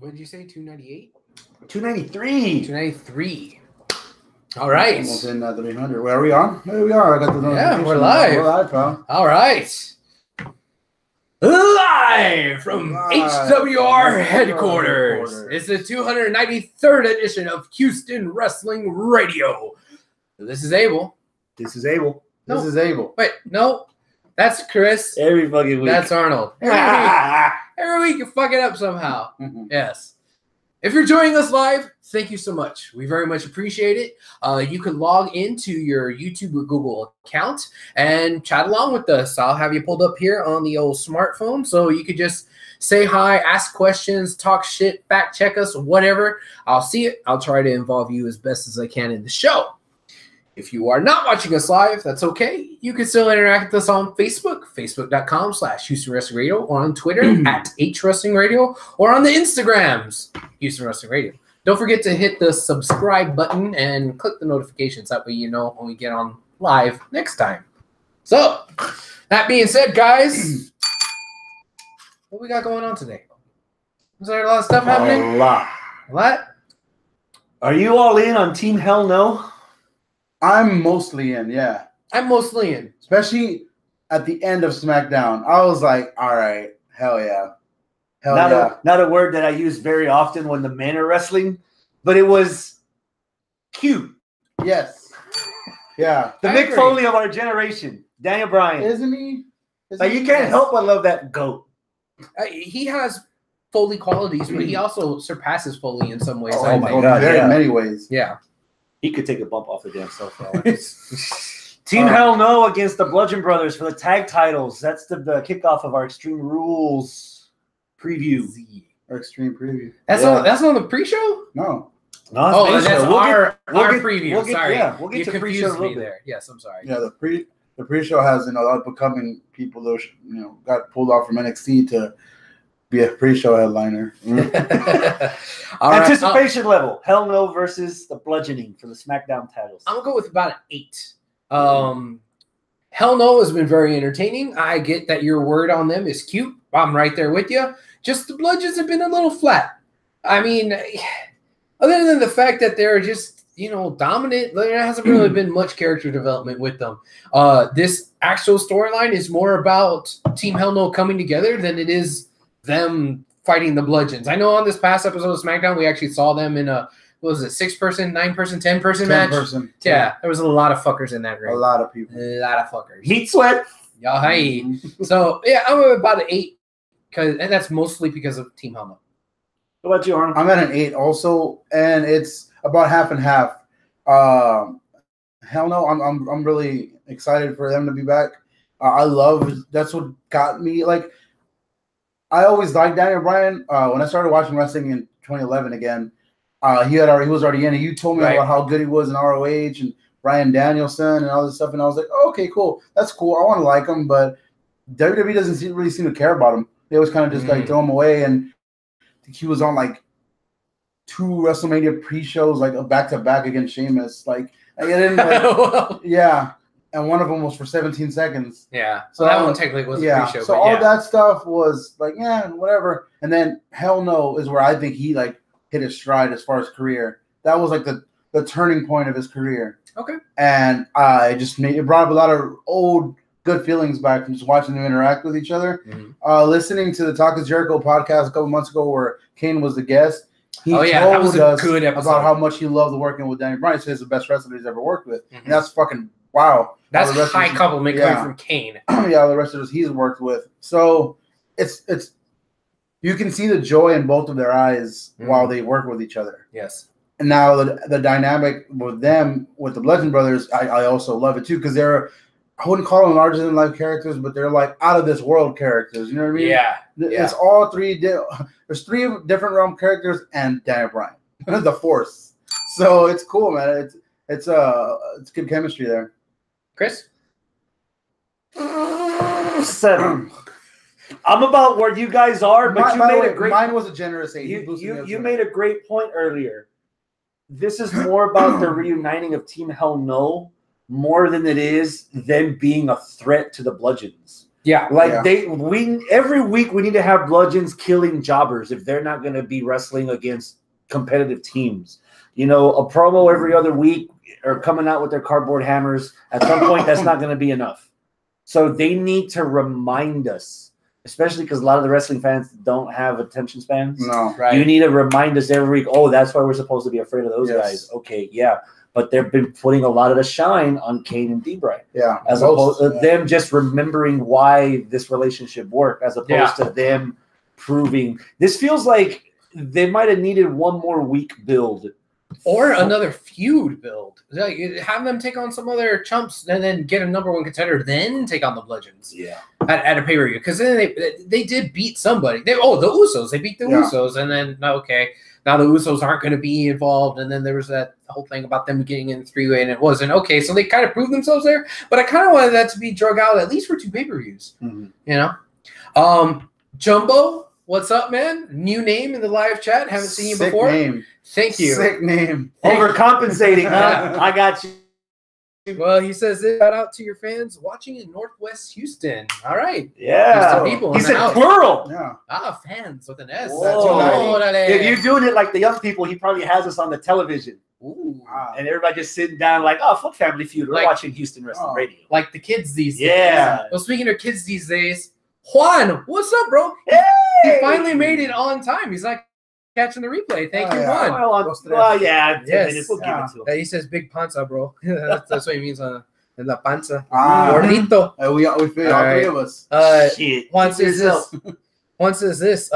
What did you say? 298? 293. 293. All right. Almost in 300. Where are we on? There we are. I got the notification. Yeah, we're live. We're live, pal. All right. Live from HWR headquarters. It's the 293rd edition of Houston Wrestling Radio. This is Abel. This is Abel. No. This is Abel. Wait, no. That's Chris. Every fucking week. That's Arnold. Every week you fuck it up somehow. Yes. If you're joining us live, thank you so much. We very much appreciate it. You can log into your YouTube or Google account and chat along with us. I'll have you pulled up here on the old smartphone, so you could just say hi, ask questions, talk shit, fact check us, whatever. I'll see it. I'll try to involve you as best as I can in the show. If you are not watching us live, that's okay. You can still interact with us on Facebook, facebook.com/Houston Wrestling Radio, or on Twitter at HWrestling Radio, or on the Instagrams, Houston Wrestling Radio. Don't forget to hit the subscribe button and click the notifications. That way you know when we get on live next time. So, that being said, guys, what we got going on today? Was there a lot of stuff happening? A lot. What? Are you all in on Team Hell No? I'm mostly in, yeah. I'm mostly in. Especially at the end of SmackDown. I was like, all right, hell yeah. Hell yeah. Not a word that I use very often when the men are wrestling, but it was cute. Yes. Yeah. The I Mick agree. Foley of our generation, Daniel Bryan. Isn't he? Like, you can't help but love that goat. He has Foley qualities, but he also surpasses Foley in some ways. Oh I my think. God, very yeah. many ways. Yeah. He could take a bump off the damn sofa. Team Hell No against the Bludgeon Brothers for the tag titles. That's the kickoff of our Extreme Rules preview. Our extreme preview. That's on the pre-show? No. No, it's Oh, main that's show. We'll our get- preview. we'll get- Sorry. yeah, we'll get You to pre-show confused a little me bit. there. Yes, I'm sorry. Yeah, the pre-show has a lot of upcoming people that got pulled off from NXT to be a pre-show headliner. All right, Anticipation level. Hell No versus the Bludgeoning for the SmackDown titles. I'm going to go with about an 8. Hell No has been very entertaining. I get that your word on them is cute. I'm right there with you. Just the Bludgeons have been a little flat. I mean, other than the fact that they're just, dominant, there hasn't really been much character development with them. This actual storyline is more about Team Hell No coming together than it is them fighting the Bludgeons. I know on this past episode of SmackDown, we actually saw them in a, what was it, 6-person, 9-person, 10-person match? 10-person. Yeah, there was a lot of fuckers in that ring. A lot of people. A lot of fuckers. Heat sweat. Yeah, hey. So, yeah, I'm about an 8, and that's mostly because of Team Hell No. What about you, Arnold? I'm at an 8 also, and it's about half and half. Hell No, I'm really excited for them to be back. That's what got me, like, I always liked Daniel Bryan. When I started watching wrestling in 2011 again, he was already in it. You told me about how good he was in ROH and Bryan Danielson and all this stuff, and I was like, oh, okay, cool. That's cool. I want to like him, but WWE doesn't really seem to care about him. They always kind of just like throw him away, and I think he was on like 2 WrestleMania pre-shows, like a back-to-back against Sheamus. Like, I didn't, yeah. And one of them was for 17 seconds. Yeah. So that one technically was a pre-show. So all that stuff was like, yeah, whatever. And then Hell No is where I think he like hit his stride as far as career. That was like the turning point of his career. Okay. And it brought up a lot of old good feelings back from just watching them interact with each other. Mm-hmm. Listening to the Talk is Jericho podcast a couple months ago where Kane was the guest. He told that was a us good episode about how much he loved working with Daniel Bryan. He says he's the best wrestler he's ever worked with. Mm-hmm. And that's fucking wow. That's a high compliment coming from Kane. Yeah, the wrestlers he's worked with. So it's you can see the joy in both of their eyes while they work with each other. Yes. And now the dynamic with them, with the Bludgeon Brothers, I also love it too, because I wouldn't call them larger than life characters, but they're like out of this world characters. You know what I mean? Yeah. It's all 3. There's 3 different realm characters and Daniel Bryan, the Force. So it's cool, man. It's good chemistry there. Chris? 7. I'm about where you guys are, but mine was a generous 8. You made a great point earlier. This is more about the reuniting of Team Hell No more than it is them being a threat to the Bludgeons. Yeah. Like every week we need to have bludgeons killing jobbers if they're not going to be wrestling against competitive teams. You know, a promo every other week or coming out with their cardboard hammers. At some point, that's not going to be enough. So they need to remind us, especially because a lot of the wrestling fans don't have attention spans. No, right. You need to remind us every week, oh, that's why we're supposed to be afraid of those guys. Okay, yeah. But they've been putting a lot of the shine on Kane and D-Bry. Yeah. As opposed to them just remembering why this relationship worked, as opposed to them proving. This feels like they might have needed one more week build. Or another feud build. Like, have them take on some other chumps and then get a number one contender, then take on the Bludgeons. Yeah. At a pay-per-view. Because then they did beat somebody. The Usos. They beat the Usos. And then, okay, now the Usos aren't going to be involved. And then there was that whole thing about them getting in the three-way, and it wasn't. Okay, so they kind of proved themselves there. But I kind of wanted that to be drug out at least for 2 pay-per-views. Mm-hmm. You know? Jumbo, what's up, man? New name in the live chat. Haven't seen you before. Name. Thank you. Sick name. Overcompensating. I got you. Well, he says, shout out to your fans watching in Northwest Houston. All right. Yeah. Houston people He in the said house. plural. Yeah. Fans with an S. Whoa. If you're doing it like the young people, he probably has us on the television. Ooh. Wow. And everybody just sitting down like, oh, fuck Family Feud. We're watching Houston Wrestling Radio. Like the kids these days. Yeah. Well, speaking of kids these days, Juan, what's up, bro? Hey! He finally made it on time. He's like catching the replay. Thank you, Juan. Well, yeah. 10 Yes. minutes. We'll give it to him. He says big panza, bro. That's what he means on la panza. Ah. Gordito. We feel all three of us. Shit. Juan says this. Juan says this.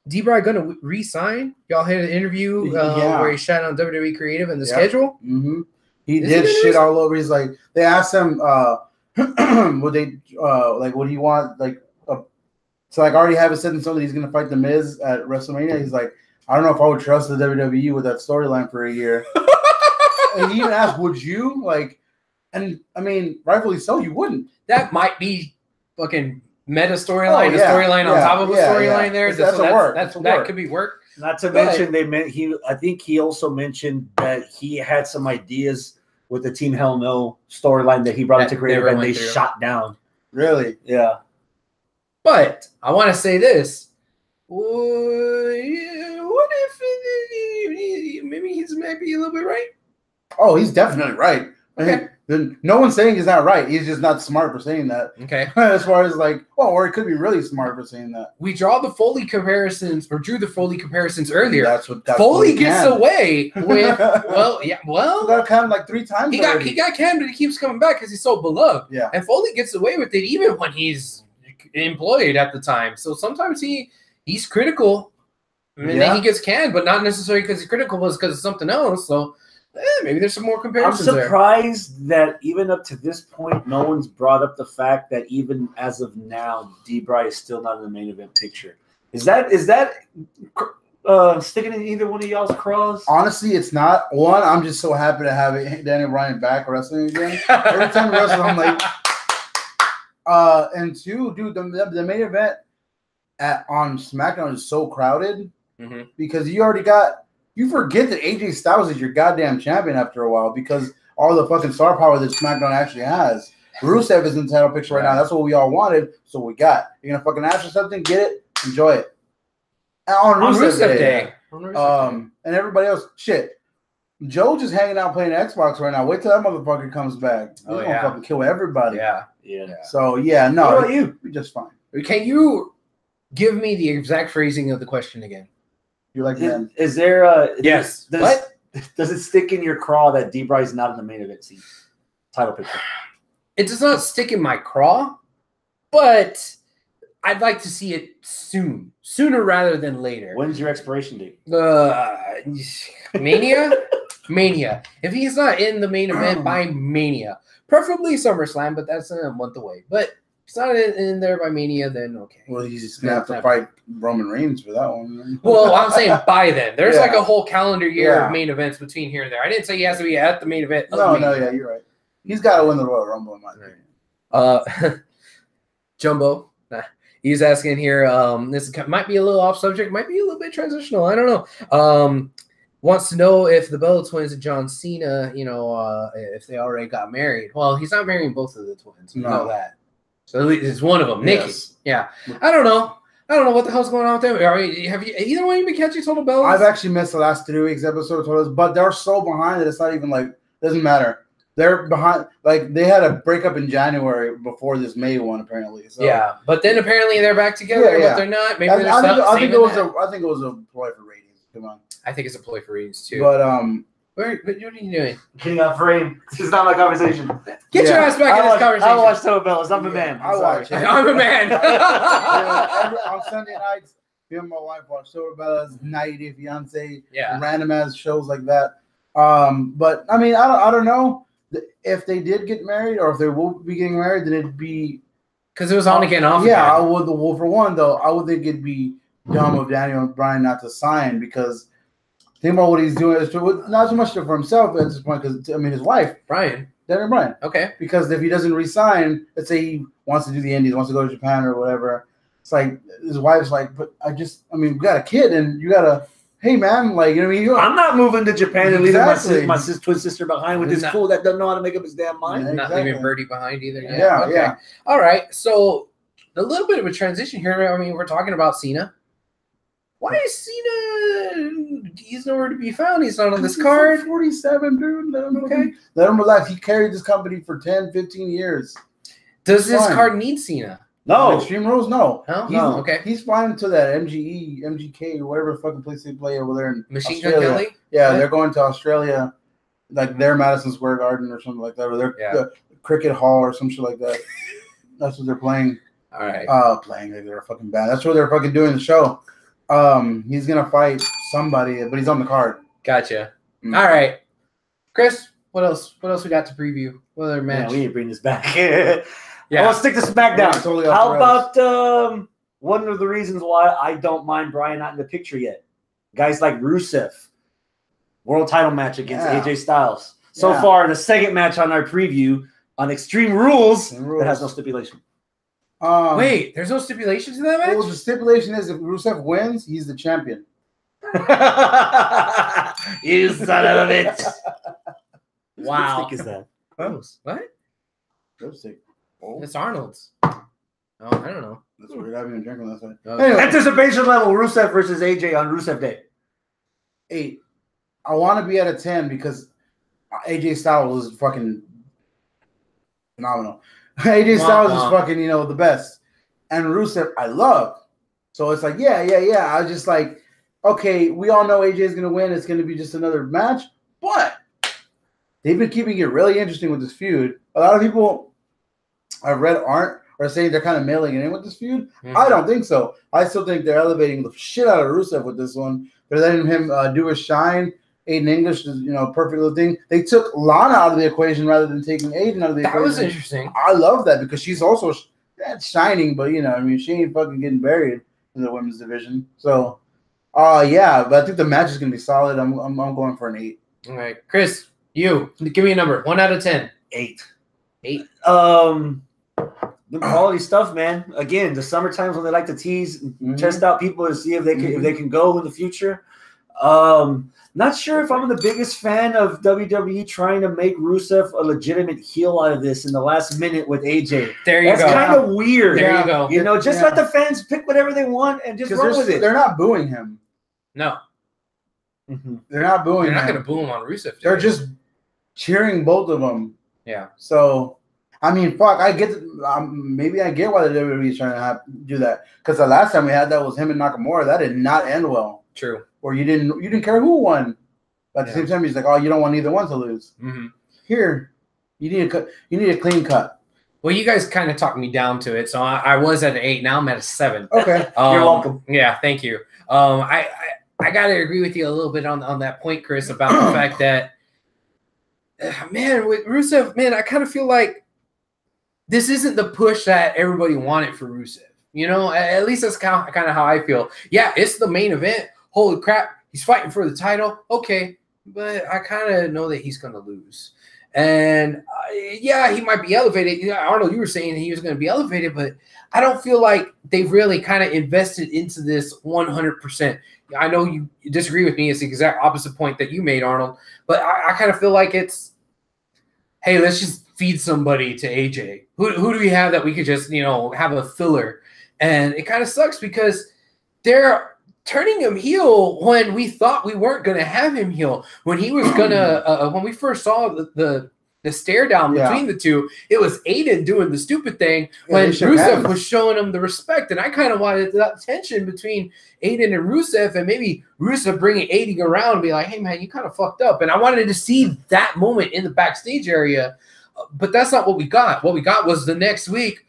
D-Bry gonna re-sign? Y'all had an interview where he shot on WWE Creative and the schedule. Mm-hmm. He did shit all over. He's like, they asked him, would they like, what do you want? Like, so like, already have it set in stone that he's gonna fight the Miz at WrestleMania. He's like, I don't know if I would trust the WWE with that storyline for a year. And he even asked, would you? Like, and I mean, rightfully so, you wouldn't. That might be fucking meta storyline, a storyline on top of a storyline there. That could be work. Not to mention, I think he also mentioned that he had some ideas with the Team Hell No storyline that he brought into creative and they shot down. Really? Yeah. But I want to say this. What if maybe he's maybe a little bit right? Oh, he's definitely right. Okay. No one's saying he's not right. He's just not smart for saying that. Okay. As far as like, or he could be really smart for saying that. We drew the Foley comparisons earlier. That's Foley gets away with he got canned like 3 times. He got canned, but he keeps coming back because he's so beloved. Yeah. And Foley gets away with it even when he's employed at the time. So sometimes he's critical. And then he gets canned, but not necessarily because he's critical, but because of something else. So maybe there's some more comparisons. I'm surprised that even up to this point, no one's brought up the fact that even as of now, D-Bry is still not in the main event picture. Is that sticking in either one of y'all's craws? Honestly, it's not. One, I'm just so happy to have Daniel Bryan back wrestling again. Every time he wrestles, I'm like, and 2, dude, the main event on SmackDown is so crowded because you forget that AJ Styles is your goddamn champion after a while because all the fucking star power that SmackDown actually has. Rusev is in the title picture right now. That's what we all wanted, so we got. You're gonna fucking ask for something, get it, enjoy it. On Rusev Day. And everybody else, shit. Joe just hanging out playing Xbox right now. Wait till that motherfucker comes back. He's gonna fucking kill everybody. Yeah. So no. What about you? You're just fine. Can you give me the exact phrasing of the question again? You're like, man. Is there a yes? Does it stick in your craw that D-Bry's not in the main event scene? Title picture. It does not stick in my craw, but I'd like to see it sooner rather than later. When's your expiration date? Mania. If he's not in the main event by Mania, preferably SummerSlam, but that's a month away. But if he's not in there by Mania, then okay. Well, he's just gonna have to fight Roman Reigns for that one. Well, I'm saying by then. There's like a whole calendar year of main events between here and there. I didn't say he has to be at the main event. Yeah, you're right. He's got to win the Royal Rumble in my opinion. Jumbo. He's asking here. This might be a little off subject. Might be a little bit transitional. I don't know. Wants to know if the Bella Twins and John Cena, if they already got married. Well, he's not marrying both of the twins. We know that. So at least it's one of them. Nikki. Yes. Yeah. I don't know what the hell's going on with them. Have you either one of you been catching Total Bellas? I've actually missed the last 3 weeks episode of Total Bellas, but they're so behind that it's not even like doesn't matter. They're behind. Like they had a breakup in January before this May one, apparently. So. Yeah, but then apparently they're back together, but they're not. Maybe they're I think it was a ploy for ratings. Come on. I think it's a ploy for ratings too. But what are you doing? Getting off frame. This is not my conversation. Get your ass back in this conversation. I watch Total Bellas. I'm a man. I watch it. I'm a man. On Sunday nights, me and my wife watch Total Bellas, 90 Day Fiance, random ass shows like that. But I mean, I don't know if they did get married or if they will be getting married. Then it'd be because it was on again, off. Yeah, again. I would. Well, for one though, I would think it'd be dumb of Daniel and Bryan not to sign because. Think about what he's doing. It's not so much for himself at this point, because I mean his wife, Daniel Bryan. Okay. Because if he doesn't resign, let's say he wants to do the Indies, wants to go to Japan or whatever, it's like his wife's like, but we got a kid, and you gotta, hey man, like you know what I mean. I'm not moving to Japan and leaving my twin sister behind with this fool that doesn't know how to make up his damn mind. Yeah, not leaving Birdie behind either. Yeah. Okay. Yeah. All right. So a little bit of a transition here. I mean, we're talking about Cena. Why is Cena? He's nowhere to be found. He's not on this card. 47, dude. Let him relax. He carried this company for 10, 15 years. Does this card need Cena? No. Extreme Rules, no. No? Okay. He's flying to that MGK, or whatever fucking place they play over there in Machine Australia. Gun Kelly? Yeah, they're going to Australia, like their Madison Square Garden or something like that, or their Cricket Hall or some shit like that. That's what they're playing. All right. Playing like they're a fucking band. That's what they're fucking doing the show. He's gonna fight somebody, but he's on the card. Gotcha. All right, Chris. What else? What else we got to preview? What other match? Yeah, we need to bring this back. Let's stick to SmackDown. Totally How about one of the reasons why I don't mind Bryan not in the picture yet? Guys like Rusev, world title match against AJ Styles. So far, the second match on our preview on Extreme Rules that has no stipulation. Wait, there's no stipulation to that match? Well, the stipulation is if Rusev wins, he's the champion. You son of a bitch. Wow. What is that? What? Lipstick. Oh. It's Arnold's. Oh, I don't know. That's weird. I haven't even drank on that side. Okay. Anyway, Anticipation level, Rusev versus AJ on Rusev Day. 8. I want to be at a 10 because AJ Styles is fucking phenomenal. AJ Styles is fucking, the best. And Rusev, I love. So it's like, yeah. I was just like, okay, we all know AJ is going to win. It's going to be just another match. But they've been keeping it really interesting with this feud. A lot of people I've read are saying they're kind of mailing it in with this feud. Mm-hmm. I don't think so. I still think they're elevating the shit out of Rusev with this one. They're letting him do his shine. Aiden English is, perfect little thing. They took Lana out of the equation rather than taking Aiden out of the equation. That was interesting. I love that because she's also shining, but she ain't fucking getting buried in the women's division. So, but I think the match is gonna be solid. I'm going for an 8. All right, Chris, you give me a number. 1 out of 10. 8. 8. The quality stuff, man. Again, the summer times when they like to tease, test out people to see if they can go in the future. Not sure if I'm the biggest fan of WWE trying to make Rusev a legitimate heel out of this in the last minute with AJ. There you go. That's kind of weird. There you go. Just let the fans pick whatever they want and just run with it. They're not booing him. No. Mm-hmm. They're not booing him. They're not going to boo him on Rusev. They're just cheering both of them. Yeah. So, I mean, fuck, I get maybe I get why the WWE is trying to do that. Because the last time we had that was him and Nakamura. That did not end well. True. Or you didn't care who won. But at the same time, he's like, oh, you don't want either one to lose. Mm-hmm. Here, you need a clean cut. Well, you guys kind of talked me down to it, so I was at an 8. Now I'm at a 7. Okay, you're welcome. Yeah, thank you. I gotta agree with you a little bit on that point, Chris, about the fact that, man, with Rusev, man, I kind of feel like this isn't the push that everybody wanted for Rusev. At least that's kind of how I feel. Yeah, it's the main event. Holy crap, he's fighting for the title. Okay, but I kind of know that he's going to lose. And, he might be elevated. Arnold, you were saying he was going to be elevated, but I don't feel like they've really kind of invested into this 100%. I know you disagree with me. It's the exact opposite point that you made, Arnold. But I kind of feel like it's, hey, let's just feed somebody to AJ? Who do we have that we could just, have a filler? And it kind of sucks because they're turning him heel when we thought we weren't going to have him heel. When he was going to, when we first saw the stare down between the two, it was Aiden doing the stupid thing when Rusev was showing him the respect. And I kind of wanted that tension between Aiden and Rusev, and maybe Rusev bringing Aiden around and be like, hey, man, you kind of fucked up. And I wanted to see that moment in the backstage area, but that's not what we got. What we got was the next week,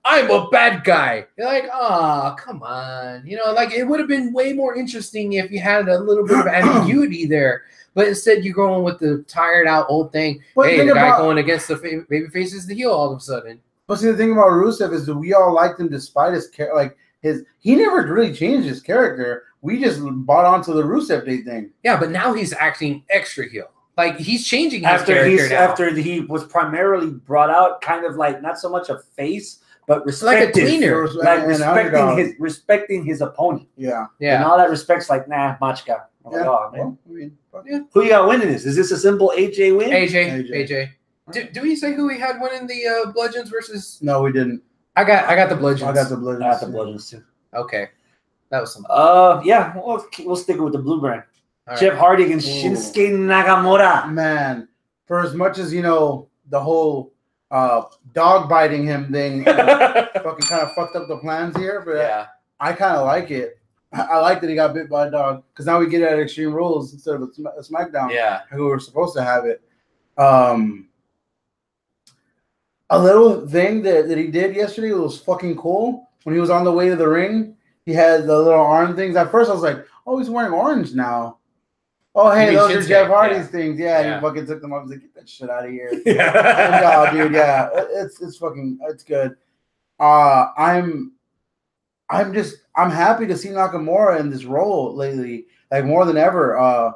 I'm a bad guy. You're like, oh, come on. It would have been way more interesting if you had a little bit of ambiguity there. But instead, you're going with the tired out old thing. But hey, the guy going against the baby face is the heel all of a sudden. But see, the thing about Rusev is that we all liked him despite his he never really changed his character. We just bought onto the Rusev Day thing. Yeah, but now he's acting extra heel. Like he's changing his character now. After he was primarily brought out, kind of like not so much a face, but like a tweener, like respecting his opponent. Yeah. And all that respect's like, nah, Machka. Yeah. Oh, man. Who you got winning this? Is this a simple AJ win? AJ. Do we say who we had winning the Bludgeons versus? No, we didn't. I got the Bludgeons. I got the Bludgeons. I got the Bludgeons too. Okay, that was something. Yeah, we'll stick it with the blue brand. Right. Jeff Hardy and Shinsuke Nakamura. Man, for as much as the whole dog biting him thing, fucking kind of fucked up the plans here, but I kind of like it. I like that he got bit by a dog because now we get it at Extreme Rules instead of a SmackDown. Yeah, who were supposed to have it. A little thing that he did yesterday was fucking cool. When he was on the way to the ring, he had the little arm things. At first, I was like, "Oh, he's wearing orange now." Oh, hey, those are Jeff Hardy's things. Yeah, he fucking took them off. I was like, "Get that shit out of here." No, dude. Yeah, it's good. I'm happy to see Nakamura in this role lately, like more than ever.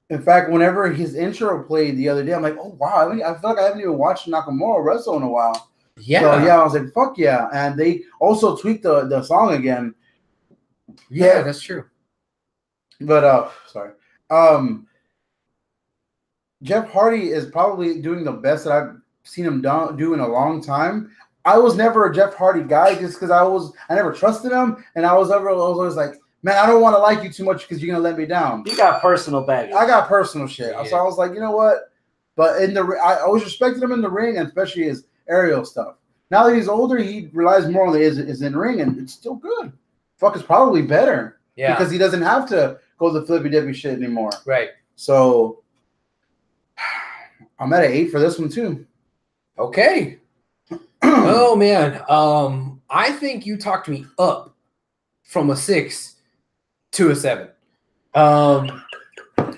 In fact, whenever his intro played the other day, I'm like, oh wow, I feel like I haven't even watched Nakamura wrestle in a while. Yeah. So I was like, fuck yeah. And they also tweaked the song again. Yeah, that's true. But sorry. Jeff Hardy is probably doing the best that I've seen him do in a long time. I was never a Jeff Hardy guy just because I never trusted him, and I was always like, man, I don't want to like you too much because you're gonna let me down. You got personal baggage. I got personal shit. Yeah. So I was like, you know what? But I always respected him in the ring, and especially his aerial stuff. Now that he's older, he relies more on his in ring, and it's still good. Fuck, it's probably better. Yeah. Because he doesn't have to go the flippy dippy shit anymore. Right. So I'm at an 8 for this one too. Okay. Oh man. I think you talked me up from a 6 to a 7.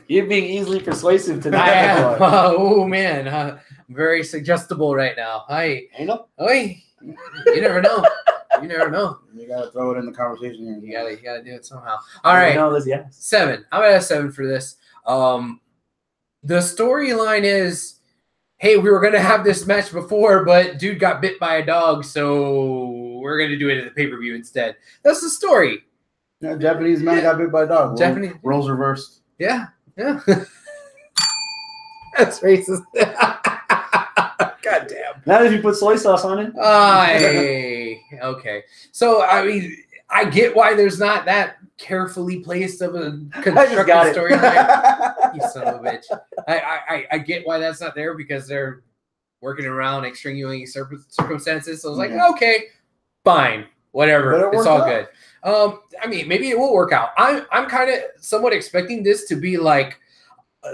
You're being easily persuasive tonight. I am. Oh man. I'm very suggestible right now. You never know. You never know. You gotta throw it in the conversation here. You gotta do it somehow. All right. 7. I'm at a 7 for this. The storyline is, hey, we were gonna have this match before, but dude got bit by a dog, so we're gonna do it at the pay-per-view instead. That's the story. Yeah, Japanese man got bit by a dog. Japanese roles reversed. Yeah. That's racist. God damn. Now that you put soy sauce on it. Okay. So, I mean, I get why there's not that carefully placed of a constructed storyline. You son of a bitch. I get why that's not there because they're working around extenuating circumstances. So I was like, okay, fine, whatever. It's all good. I mean, maybe it will work out. I'm kind of somewhat expecting this to be like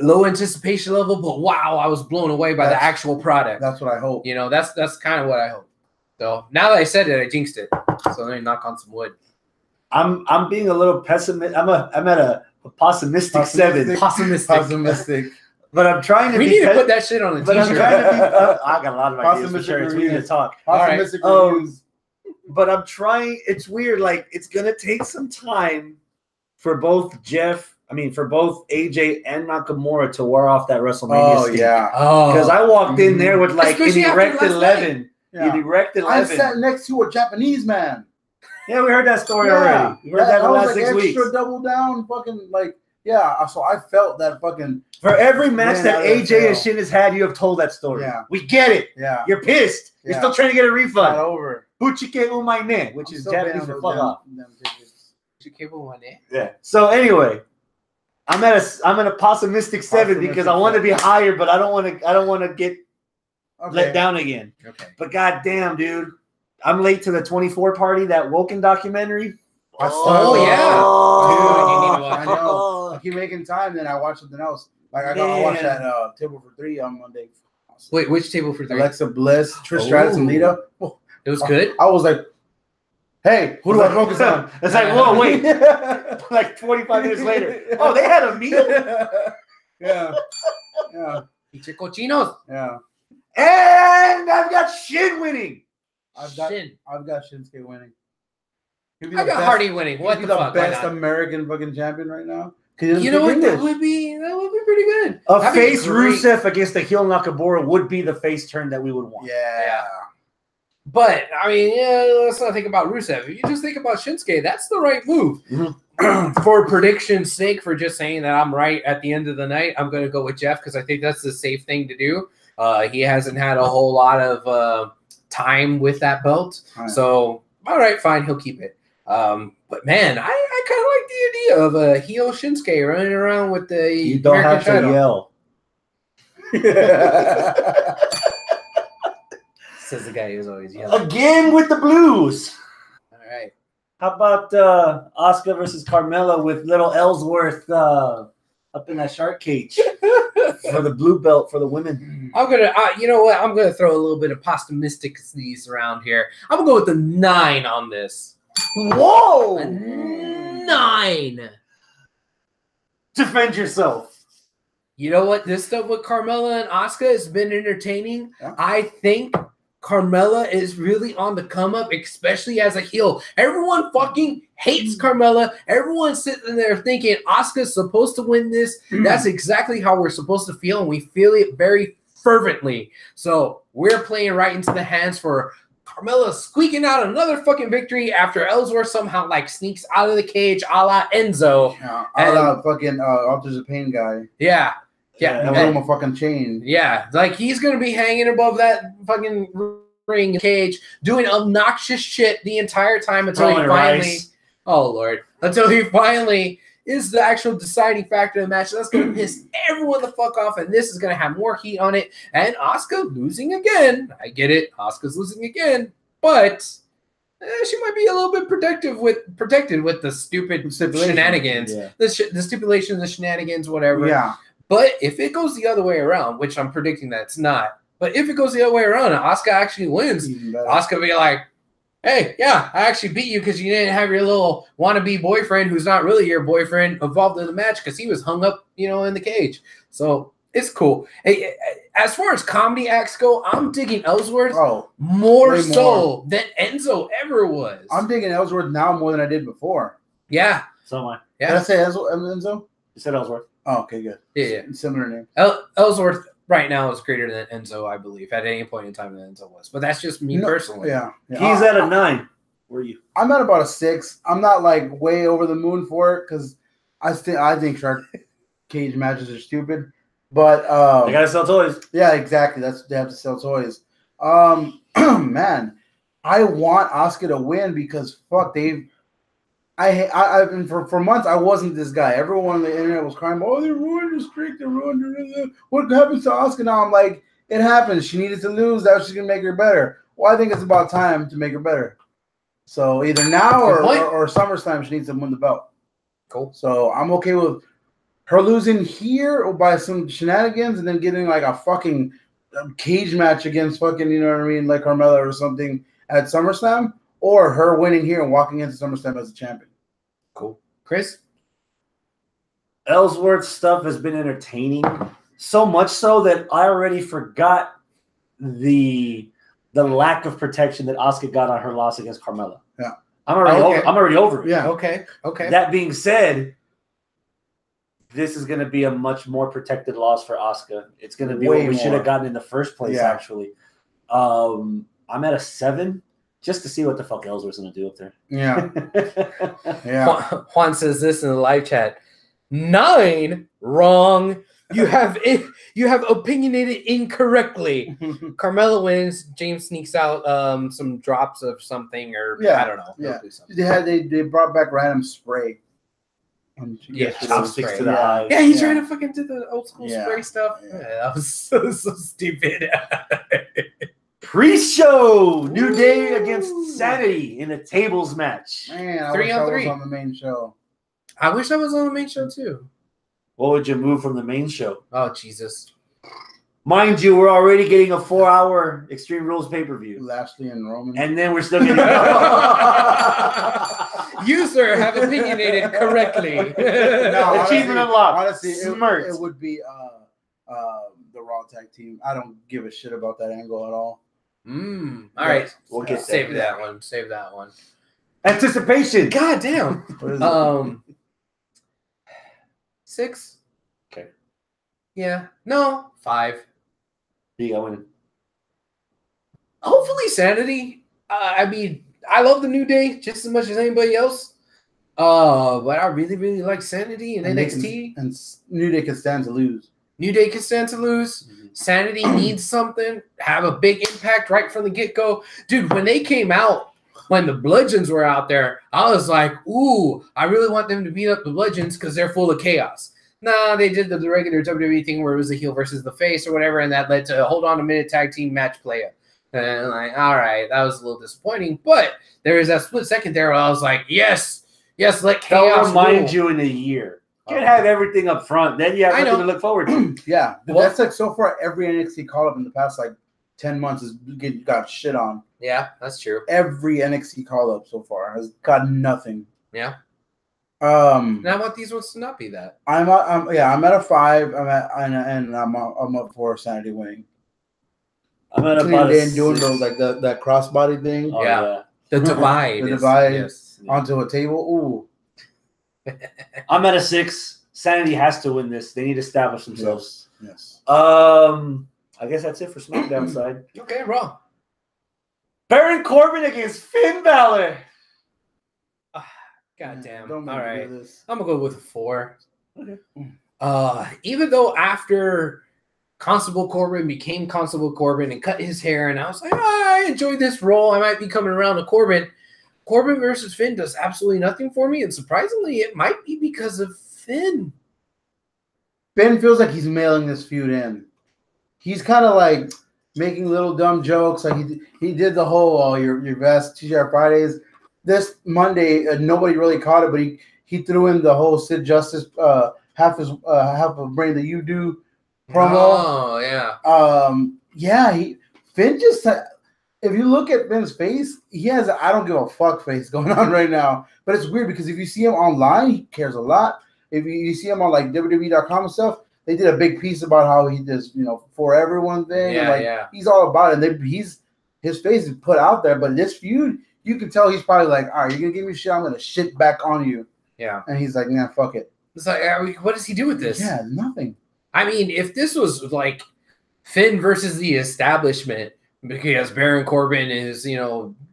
low anticipation level, but wow, I was blown away by the actual product. That's what I hope. That's kind of what I hope. So now that I said it, I jinxed it. So let me knock on some wood. I'm being a little pessimistic. I'm at a pessimistic 7. Pessimistic. But I'm trying to. We need to put that shit on the t-shirt. But I'm trying to be. I got a lot of ideas for shirts. We need to talk. Pessimistic reviews. But I'm trying. It's weird. Like it's gonna take some time for both AJ and Nakamura to wear off that WrestleMania. Oh yeah. Because I walked in there with like an erect 11. Yeah. An erect 11. I sat next to a Japanese man. Yeah, we heard that story already. We heard that in the last 6 weeks. Extra double down, fucking like Yeah, so I felt that fucking. For every match Man, that I would AJ fail. and Shin has had, you have told that story. Yeah. We get it. Yeah. You're pissed. You're Yeah. still trying to get a Not refund. over. Buchike umaine, which I'm is still Japanese paying for those fuck off. damn tickets. Yeah. So anyway, I'm at a pessimistic 7 because I want to be higher, but I don't want to get let down again. Okay. But goddamn, dude, I'm late to the 24 party, that Woken documentary. Yeah. I know. I keep making time, then I watch something else. Like I watched that Table for Three on Monday. Wait, which Table for Three? Alexa Bliss, Trish Stratus, and Lita. Oh, it was good. I was like, "Hey, who do I focus on?" It's like, whoa, wait. Like 45 minutes later. Oh, they had a meal? Yeah. Pinche cochinos. Yeah. And I've got Shin winning. I've got Shinsuke winning. I got Hardy winning. What the fuck? The best American fucking champion right now. You know what? That would be pretty good. A face Rusev against a heel Nakamura would be the face turn that we would want. Yeah. But I mean, let's not think about Rusev. If you just think about Shinsuke, that's the right move. Mm-hmm. For prediction's sake, for just saying that I'm right at the end of the night, I'm going to go with Jeff because I think that's the safe thing to do. He hasn't had a whole lot of time with that belt. Right. So, all right, fine, he'll keep it. But man, I kind of like the idea of a heel Shinsuke running around with the You don't American have to yell. Says the guy who's always yelling. Again with the blues. All right. How about Asuka versus Carmella with little Ellsworth up in that shark cage for the blue belt for the women? I'm gonna, you know what? I'm gonna throw a little bit of pastimistics around here. I'm gonna go with the 9 on this. Whoa! A 9. Defend yourself. You know what? This stuff with Carmella and Asuka has been entertaining. Yeah. I think Carmella is really on the come up, especially as a heel. Everyone fucking hates Carmella. Everyone's sitting there thinking Asuka's supposed to win this. That's exactly how we're supposed to feel, and we feel it very fervently. So we're playing right into the hands for Carmella squeaking out another fucking victory after Ellsworth somehow like sneaks out of the cage a la Enzo. Yeah, a la fucking Authors of Pain guy. Yeah. Yeah, and him a fucking chain. Yeah, like he's gonna be hanging above that fucking ring cage, doing obnoxious shit the entire time until he finally. Oh Lord! Until he finally is the actual deciding factor of the match. That's gonna piss everyone the fuck off, and this is gonna have more heat on it. And Asuka losing again. I get it. Asuka's losing again, but she might be a little bit protected with the stupid shenanigans, the stipulations, the shenanigans, whatever. Yeah. But if it goes the other way around, which I'm predicting that it's not, but if it goes the other way around and Asuka actually wins, Asuka will be like, hey, yeah, I actually beat you because you didn't have your little wannabe boyfriend who's not really your boyfriend involved in the match because he was hung up, in the cage. So it's cool. Hey, as far as comedy acts go, I'm digging Ellsworth more so than Enzo ever was. I'm digging Ellsworth now more than I did before. Yeah. So am I. Yeah. Did I say Enzo? You said Ellsworth. Oh, okay, good. Yeah. Similar name. Ellsworth right now is greater than Enzo, I believe, at any point in time than Enzo was. But that's just me personally. Yeah. He's at a 9. Where are you? I'm at about a 6. I'm not like way over the moon for it because I think shark cage matches are stupid. But they gotta sell toys. Yeah, exactly. They have to sell toys. Man, I want Asuka to win because fuck, I've been for months. I wasn't this guy. Everyone on the internet was crying, "Oh, they ruined the streak. They ruined it. What happens to Asuka now?" I'm like, it happens. She needed to lose. That was just gonna make her better. Well, I think it's about time to make her better. So either now or SummerSlam, she needs to win the belt. Cool. So I'm okay with her losing here or by some shenanigans and then getting like a fucking cage match against fucking, like Carmella or something at SummerSlam, or her winning here and walking into SummerSlam as a champion. Cool. Chris? Ellsworth's stuff has been entertaining, so much so that I already forgot the lack of protection that Asuka got on her loss against Carmella. Yeah. I'm already over it. Yeah. Okay. That being said, this is going to be a much more protected loss for Asuka. It's going to be what we should have gotten in the first place, actually. I'm at a 7 just to see what the fuck Ellsworth's going to do up there. Yeah. Yeah. Juan says this in the live chat. 9. Wrong. You have opinionated incorrectly. Carmella wins. James sneaks out some drops of something, or I don't know. Yeah, they brought back random spray. Yeah, chopsticks to the eyes. Yeah, he tried to fucking do the old school spray stuff. Yeah, that was so stupid. Pre-show, New Day against Sanity in a tables match. Man, I 3 wish on I 3 was on the main show. I wish I was on the main show too. What would you move from the main show? Oh Jesus! Mind you, we're already getting a 4-hour Extreme Rules pay-per-view. Lashley and Roman. And then we're still getting You, sir, have opinionated correctly. No, achievement unlocked. Honestly, it would be the Raw tag team. I don't give a shit about that angle at all. All right. We'll get Save that one. Save that one. Anticipation. God damn. What is it? 6. Okay. Yeah. No. 5. You got winning. Hopefully Sanity. I mean, I love the New Day just as much as anybody else. But I really, really like Sanity and NXT. And New Day can stand to lose. New Day can stand to lose. Mm-hmm. Sanity needs something. Have a big impact right from the get-go. Dude, when they came out, when the Bludgeons were out there, I was like, ooh, I really want them to beat up the Bludgeons because they're full of chaos. Nah, they did the regular WWE thing where it was the heel versus the face or whatever, and that led to a hold on a minute tag team match play. And I'm like, all right, that was a little disappointing. But there was that split second there where I was like, yes, let chaos That'll remind rule. you in a year. You can have everything up front. Then you have nothing to look forward to. Yeah. Well, that's like so far every NXT call-up in the past like 10 months has got shit on. Yeah, that's true. Every NXT call-up so far has got nothing. Yeah. And I want these ones to not be that. I'm at a 5. I'm up for Sanity winning. I'm at about and doing those like that crossbody thing. Oh, yeah. The divide. The divide Yes. onto a table. Ooh. I'm at a 6. Sanity has to win this. They need to establish themselves. Yes. I guess that's it for SmackDown side. Okay, Raw. Baron Corbin against Finn Balor. God damn. Don't All make me right. do this. I'm gonna go with a 4. Okay. Even though after Constable Corbin became Constable Corbin and cut his hair, and I was like, I enjoyed this role. I might be coming around to Corbin. Corbin versus Finn does absolutely nothing for me, and surprisingly, it might be because of Finn. Finn feels like he's mailing this feud in. He's kind of like making little dumb jokes. Like he did the whole your best TGR Fridays. This Monday, nobody really caught it, but he threw in the whole Sid Justice half of brain that you do promo. Oh yeah. Finn just. If you look at Finn's face, he has a I don't give a fuck face going on right now. But it's weird because if you see him online, he cares a lot. If you see him on like WWE.com and stuff, they did a big piece about how he does, for everyone thing. Yeah, and he's all about it. And his face is put out there. But this feud, you can tell he's probably like, all right, you're going to give me shit, I'm going to shit back on you. Yeah. And he's like, nah, fuck it. It's like, what does he do with this? Yeah, nothing. I mean, if this was like Finn versus the establishment, because Baron Corbin is,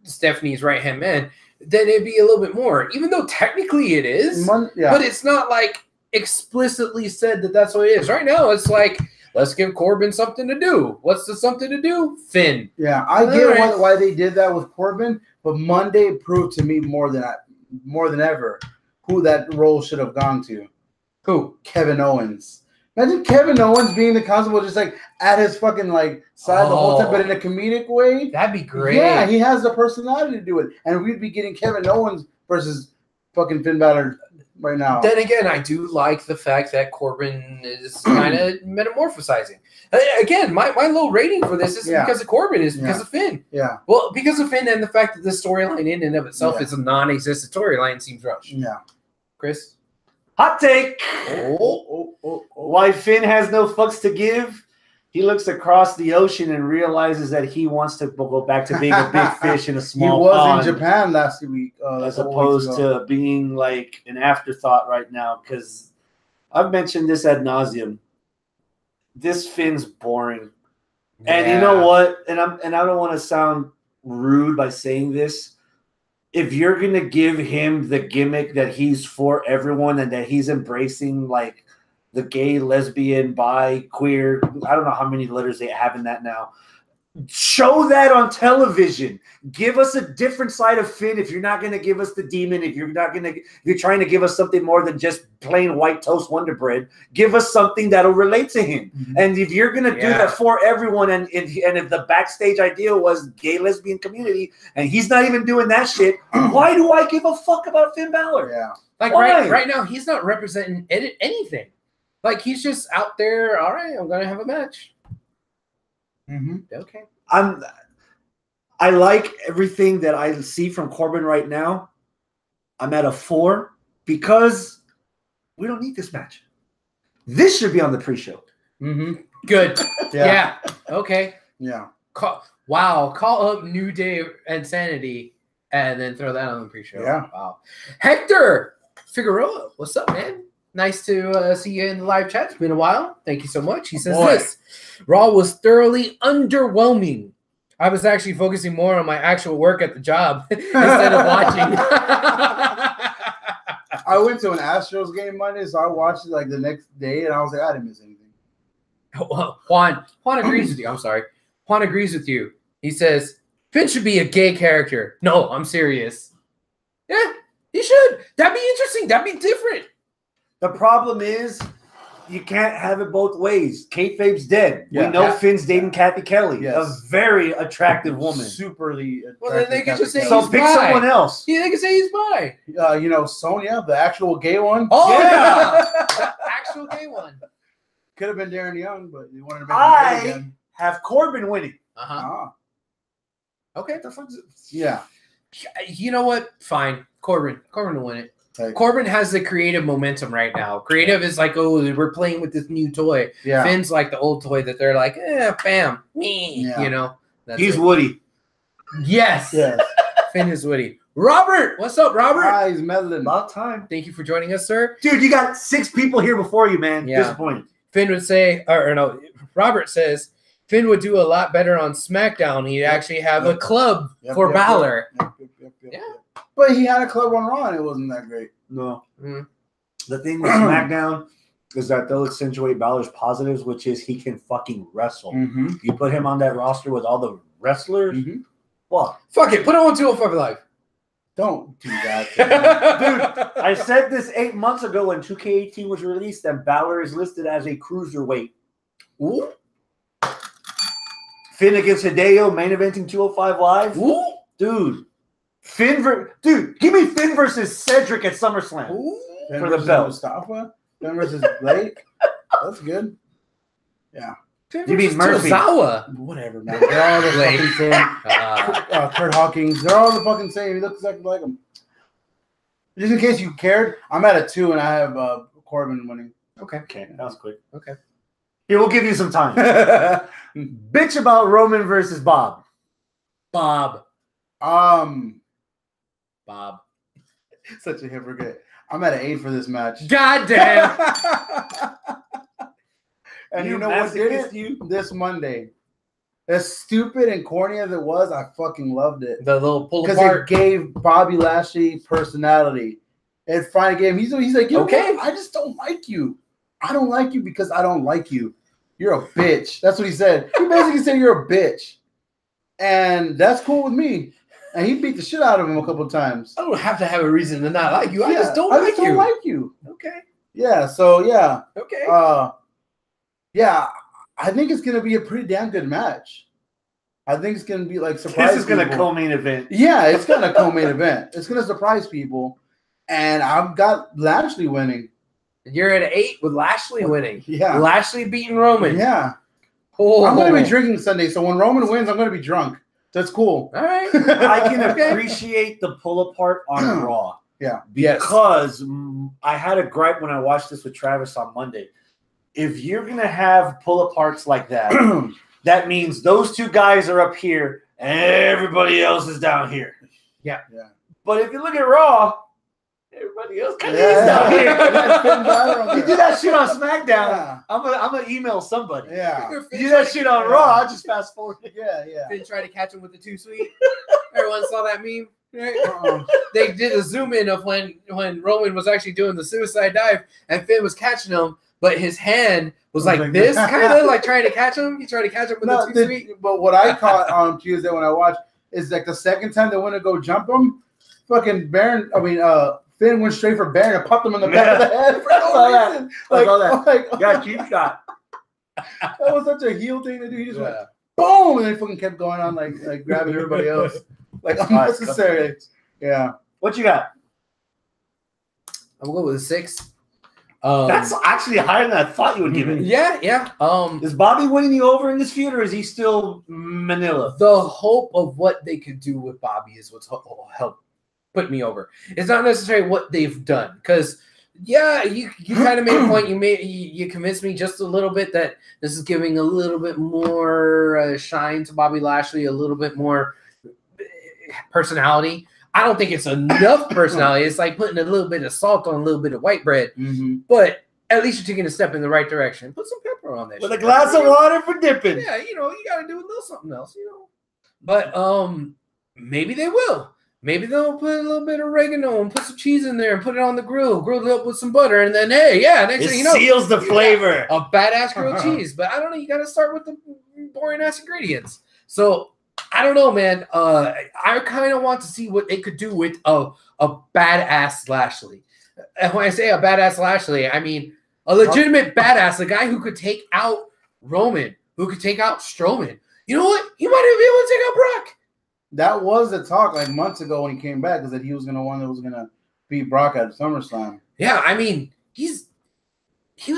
Stephanie's right-hand man, then it'd be a little bit more. Even though technically it is, but it's not like explicitly said that that's what it is. Right now, it's like, let's give Corbin something to do. What's the something to do? Finn. Yeah, I get why they did that with Corbin, but Monday proved to me more than ever who that role should have gone to. Who? Kevin Owens. Imagine Kevin Owens being the constable, just like at his fucking side the whole time, but in a comedic way. That'd be great. Yeah, he has the personality to do it, and we'd be getting Kevin Owens versus fucking Finn Balor right now. Then again, I do like the fact that Corbin is kind of metamorphosizing. Again, my low rating for this isn't because of Corbin, it's because of Finn. Yeah. Well, because of Finn and the fact that the storyline in and of itself is a non-existent storyline seems rushed. Yeah. Chris? Hot take. Why Finn has no fucks to give, he looks across the ocean and realizes that he wants to go back to being a big fish in a small pond. He was in Japan last week. As opposed to being like an afterthought right now. Because I've mentioned this ad nauseum. This Finn's boring. And you know what? And I don't want to sound rude by saying this, if you're gonna give him the gimmick that he's for everyone and that he's embracing like the gay, lesbian, bi, queer, I don't know how many letters they have in that now. Show that on television. Give us a different side of Finn. If you're not going to give us the demon, if you're trying to give us something more than just plain white toast Wonder Bread, give us something that'll relate to him. And if you're going to do that for everyone, and if the backstage idea was gay lesbian community, and he's not even doing that shit, why do I give a fuck about Finn Balor? Yeah, like right now he's not representing anything. Like he's just out there. All right, I'm going to have a match. Okay. I like everything that I see from Corbin right now. I'm at a 4 because we don't need this match. This should be on the pre-show. Good. Yeah. Okay. Yeah. Call up New Day and Sanity and then throw that on the pre-show. Yeah. Wow. Hector Figueroa, what's up, man? Nice to see you in the live chat. It's been a while. Thank you so much. He says this. Raw was thoroughly underwhelming. I was actually focusing more on my actual work at the job instead of watching. I went to an Astros game Monday, so I watched it like the next day, and I was like, I didn't miss anything. Juan agrees with you. I'm sorry. Juan agrees with you. He says, Finn should be a gay character. No, I'm serious. Yeah, he should. That'd be interesting. That'd be different. The problem is you can't have it both ways. Kayfabe's dead. Yeah. We know Finn's dating Kathy Kelly, Yes. a very attractive woman. Superly attractive. Well, then they could just say So he's pick bi. someone else. Yeah, they could say he's bi. You know, Sonya, the actual gay one. Oh, Yeah. The actual gay one. Could have been Darren Young, but you wanted to make him gay again. Have Corbin winning. Ah, Okay. yeah. You know what? Fine. Corbin will win it. Like, Corbin has the creative momentum right now. Creative is like, oh, we're playing with this new toy. yeah. Finn's like the old toy that they're like, bam, me. Yeah. You know? That's He's it. Woody. Yes. Yes. Finn is Woody. Robert, what's up, Robert? Ah, he's meddling. About time. Thank you for joining us, sir. Dude, you got 6 people here before you, man. Yeah. Disappointed. Finn would say, or no, Robert says, Finn would do a lot better on SmackDown. He'd actually have a club for Balor. Yeah. But he had a club on Raw, and it wasn't that great. No. Mhm. The thing with SmackDown is that they'll accentuate Balor's positives, which is he can fucking wrestle. Mm-hmm. You put him on that roster with all the wrestlers, Mm-hmm. what? Fuck it. Put him on 205 Live. Don't do that. Dude, I said this 8 months ago when 2K18 was released, and Balor is listed as a cruiserweight. Ooh. Finn against Hideo, main eventing 205 Live. Ooh. Dude, dude, give me Finn versus Cedric at SummerSlam. Ooh. Finn For the versus belt. Mustafa, Finn versus Blake. That's good. Yeah. Finn You mean versus Murphy. Tozawa. Whatever, man. They're all the Blake. fucking same. Kurt Hawkins. They're all the fucking same. He looks exactly like him. Just in case you cared, I'm at a 2 and I have Corbin winning. Okay. Okay, that was quick. Okay. Here, we'll give you some time. Bitch about Roman versus Bob. Bob. Bob. Such a hypocrite. I'm at an 8 for this match. God damn. And You you know what did masochist, it? you. This Monday. As stupid and corny as it was, I fucking loved it. The little pull Because apart. it gave Bobby Lashley personality. It finally gave him, he's like, Okay. I just don't like you. I don't like you because I don't like you. You're a bitch. That's what he said. He basically said you're a bitch. And that's cool with me. And he beat the shit out of him a couple of times. I don't have to have a reason to not like you. I Yeah, just don't like you. like you. Okay. Yeah, so yeah. Okay. Yeah, I think it's gonna be a pretty damn good match. I think it's gonna be like surprise. This is going to people. co-main event. Yeah, it's gonna co-main event. It's gonna surprise people, and I've got Lashley winning. You're at 8 with Lashley winning. Yeah, Lashley beating Roman. yeah. Oh. I'm gonna be drinking Sunday, so when Roman wins, I'm gonna be drunk. That's cool. All right. I can Okay. appreciate the pull apart on Raw. Yeah. Because I had a gripe when I watched this with Travis on Monday. If you're going to have pull aparts like that, that means those 2 guys are up here and everybody else is down here. Yeah. Yeah. But if you look at Raw, everybody else kind of Yeah. is down Yeah. here. You do that shit on SmackDown, Yeah. I'm gonna email somebody. Yeah. You do that shit on Raw, I'll just fast forward. Yeah. Yeah. Finn tried to catch him with the too sweet. Everyone saw that meme. Right? They did a zoom in of when Roman was actually doing the suicide dive and Finn was catching him, but his hand was like this, kind of like trying to catch him. He tried to catch him with the 2-3. But what I caught on Tuesday when I watched is like the second time they went to go jump him, fucking Finn went straight for Baron and popped him in the back of the head for no reason. Got cheap shot. That was such a heel thing to do. He just went boom, and then fucking kept going on like grabbing everybody else. Like unnecessary. Yeah. What you got? I'm going with a 6. That's actually higher than I thought you would give it. Yeah. Is Bobby winning you over in this feud, or is he still Manila? The hope of what they could do with Bobby is what's helped put me over. It's not necessarily what they've done, because you kind of made a point. You convinced me just a little bit that this is giving a little bit more shine to Bobby Lashley, a little bit more personality. I don't think it's enough personality. It's like putting a little bit of salt on a little bit of white bread. Mm-hmm. But at least you're taking a step in the right direction. Put some pepper on that. With a glass of water for dipping. Yeah, you got to do a little something else, But maybe they will. Maybe they'll put a little bit of oregano and put some cheese in there and put it on the grill, grilled it up with some butter, and then next thing you know, seals the flavor. A badass grilled cheese. But I don't know. You got to start with the boring ass ingredients. So I don't know, man. I kind of want to see what they could do with a badass Lashley. And when I say a badass Lashley, I mean a legitimate badass, a guy who could take out Roman, who could take out Strowman. You know what? He might even be able to take out Brock. That was the talk like months ago when he came back, is that he was going to one that was going to beat Brock at SummerSlam. Yeah, I mean, he was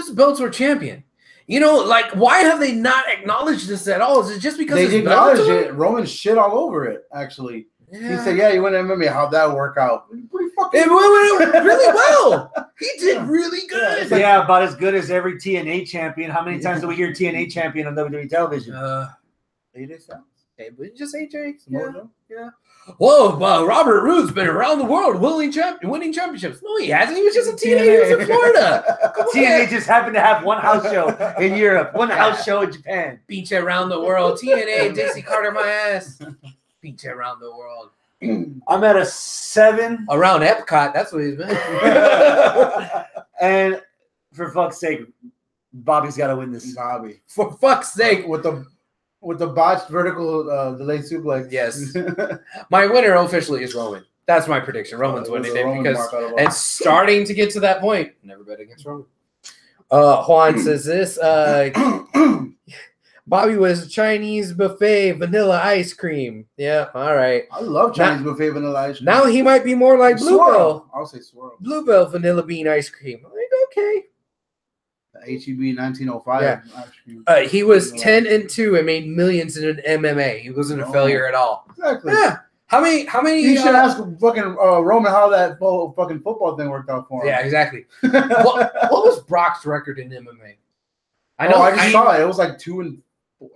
a Bellator champion. Why have they not acknowledged this at all? Is it just because they acknowledged it? Roman shit all over it, actually. Yeah. He said, yeah, you went to MMA. How'd that work out? Pretty fucking it went really well. He did really good. Yeah, about as good as every TNA champion. How many times do we hear TNA champion on WWE television? AJ Styles. Just AJ. Yeah. Whoa, Robert Roode's been around the world winning championships. No, he hasn't. He was just in TNA. He was in Florida. TNA just happened to have one house show in Europe, one house show in Japan. Beat you around the world. TNA, Dixie Carter, my ass. Beat you around the world. I'm at a 7. Around Epcot, that's what he's been. And for fuck's sake, Bobby's got to win this. Bobby. For fuck's sake. With the botched vertical delayed suplex. Yes. My winner officially is Roman. That's my prediction. Roman's winning it because it's starting to get to that point. Never bet against Roman. Juan says this. Bobby was Chinese buffet vanilla ice cream. Yeah, all right. I love Chinese buffet vanilla ice cream. Now he might be more like Bluebell. I'll say swirl. Bluebell vanilla bean ice cream. I'm like, okay. HEB 1905. Yeah. He was 10-2 and made millions in MMA. He wasn't a failure at all. Exactly. Yeah. How many? You should ask fucking Roman how that fucking football thing worked out for him. Yeah, exactly. what was Brock's record in MMA? I just saw it. It was like 2-4.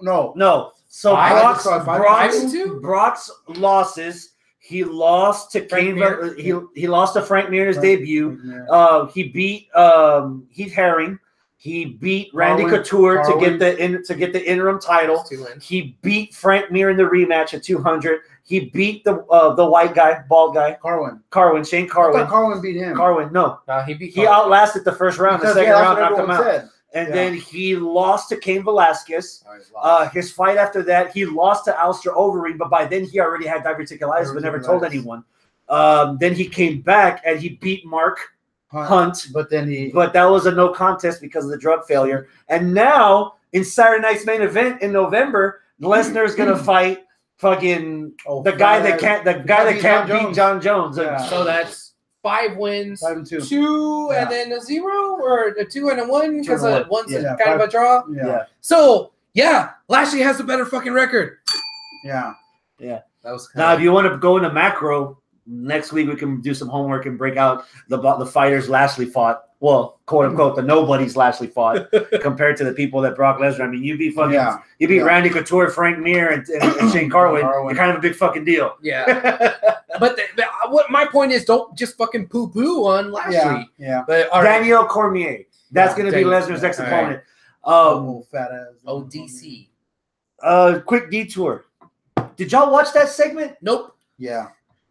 No. So Brock's losses. He lost to he lost to Frank Mir in his debut. He beat Heath Herring. He beat Randy Couture to get the interim title. He beat Frank Mir in the rematch at 200. He beat the white guy, bald guy, Shane Carwin. I thought Carwin beat him. No, he outlasted the first round. The second round knocked him out. Said. And then he lost to Cain Velasquez. His fight after that, he lost to Alistair Overeem, but by then he already had diverticulitis, but never told anyone. Then he came back and he beat Mark Hunt, but that was a no contest because of the drug failure. And now in Saturday Night's main event in November, Lesnar is gonna fight fucking the guy that can't beat John Jones. Yeah. So that's 5 wins, 5-2, 2 and then a 0, or a 2 and a 1 because one's kind of a draw. Yeah. So Lashley has a better fucking record. Yeah. That was now if you want to go into macro. Next week we can do some homework and break out the fighters Lashley fought. Well, quote unquote, the nobodies Lashley fought compared to the people that Brock Lesnar. I mean, you beat Randy Couture, Frank Mir, and Shane Carwin. You're kind of a big fucking deal. Yeah. But what my point is, don't just fucking poo on Lashley. Yeah. But Daniel Cormier. That's going to be Lesnar's next opponent. Fat ass. DC. Quick detour. Did y'all watch that segment? Nope. Yeah.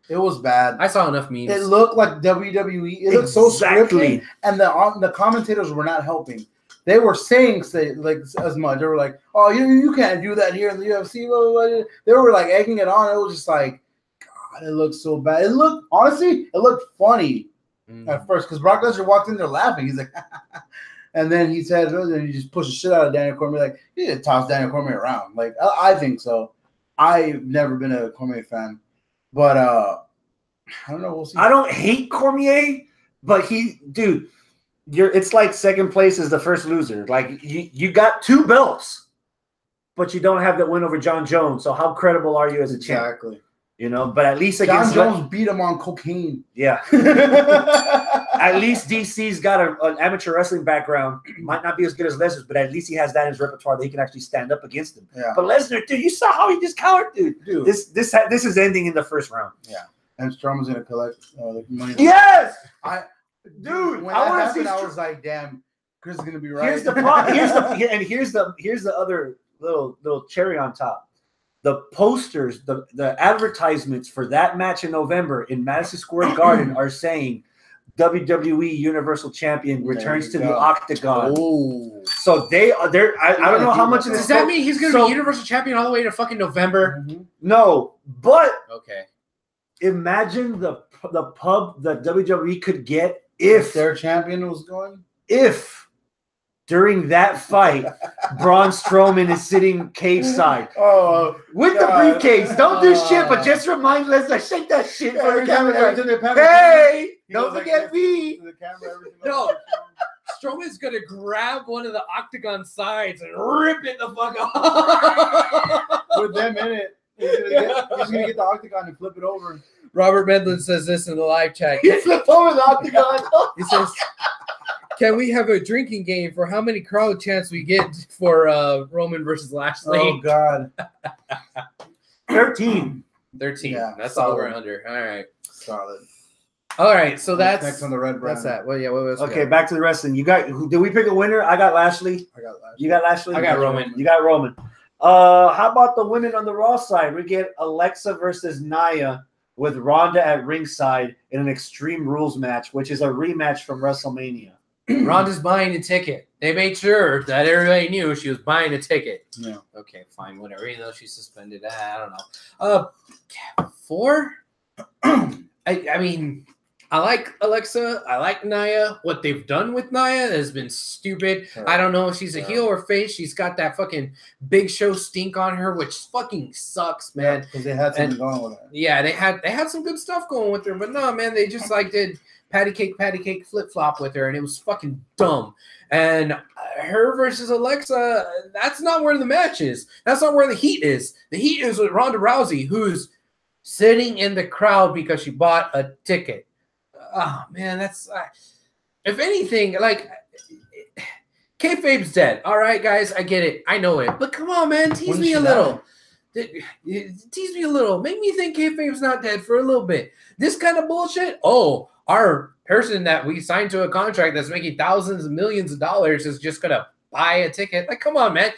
It was bad. I saw enough memes. It looked like WWE. It looked so scripted, and the commentators were not helping. They were saying like as much. They were like, "Oh, you can't do that here in the UFC." Blah, blah, blah. They were like egging it on. It was just like, God, it looked so bad. It looked funny at first because Brock Lesnar walked in there laughing. He's like, and then he said, and he just pushed the shit out of Daniel Cormier. Like he didn't toss Daniel Cormier around. Like I think so. I've never been a Cormier fan, but I don't know. We'll see. I don't hate Cormier, but it's like second place is the first loser. Like you got 2 belts, but you don't have that win over John Jones. So how credible are you as a champ? Exactly. You know, but at least John Jones beat him on cocaine. Yeah. At least DC's got an amateur wrestling background. Might not be as good as Lesnar's, but at least he has that in his repertoire that he can actually stand up against him. Yeah. But Lesnar, dude, you saw how he just cowered, dude. This is ending in the first round. Yeah. And Strowman's gonna collect the money. Yes. Dude, when that happened, I was like, damn, Chris is gonna be right. Here's the problem. Here's the other little cherry on top. The posters, the advertisements for that match in November in Madison Square Garden are saying WWE Universal Champion returns to the Octagon. Oh. So they're I don't know how much of this. Does that mean he's going to be Universal Champion all the way to fucking November? Mm-hmm. No, but okay. Imagine the pub that WWE could get if their champion was going. If during that fight, Braun Strowman is sitting cage side. Oh, with the briefcase. Don't do shit, but just remind Lesnar, shake that shit for the camera. Hey, don't forget me. No, Strowman's gonna grab one of the octagon sides and rip it the fuck off. With them in it, he's gonna get the octagon and flip it over. Robert Medlin says this in the live chat. He flipped over the octagon. He says, can we have a drinking game for how many crowd chants we get for Roman versus Lashley? Oh, God. 13. 13. Yeah, that's solid. all we're under. All right. Solid. All right. So that's next on the red brand. That's that. Well, yeah. What was okay, back to the wrestling. You got? Did we pick a winner? I got Lashley. I got Lashley. You got Lashley? I got Roman. You got Roman. How about the women on the Raw side? We get Alexa versus Nia with Ronda at ringside in an Extreme Rules match, which is a rematch from WrestleMania. Ronda's buying a ticket. They made sure that everybody knew she was buying a ticket. Yeah. Okay, fine, whatever. Even though she's suspended, I don't know. 4. I mean, I like Alexa. I like Nia. What they've done with Nia has been stupid. Sure. I don't know if she's a heel or face. She's got that fucking Big Show stink on her, which fucking sucks, man. Because they had something going with her. Yeah, they had some good stuff going with her, but no, man, they just like did patty cake flip flop with her, and it was fucking dumb. And her versus Alexa, that's not where the match is. That's not where the heat is. The heat is with Ronda Rousey, who's sitting in the crowd because she bought a ticket. Oh man, that's if anything, like kayfabe's dead. All right, guys, I get it, I know it, but come on, man, tease me a little. Tease me a little. Make me think kayfabe's not dead for a little bit. This kind of bullshit. Oh, our person that we signed to a contract that's making thousands of millions of dollars is just gonna buy a ticket. Like, come on, man.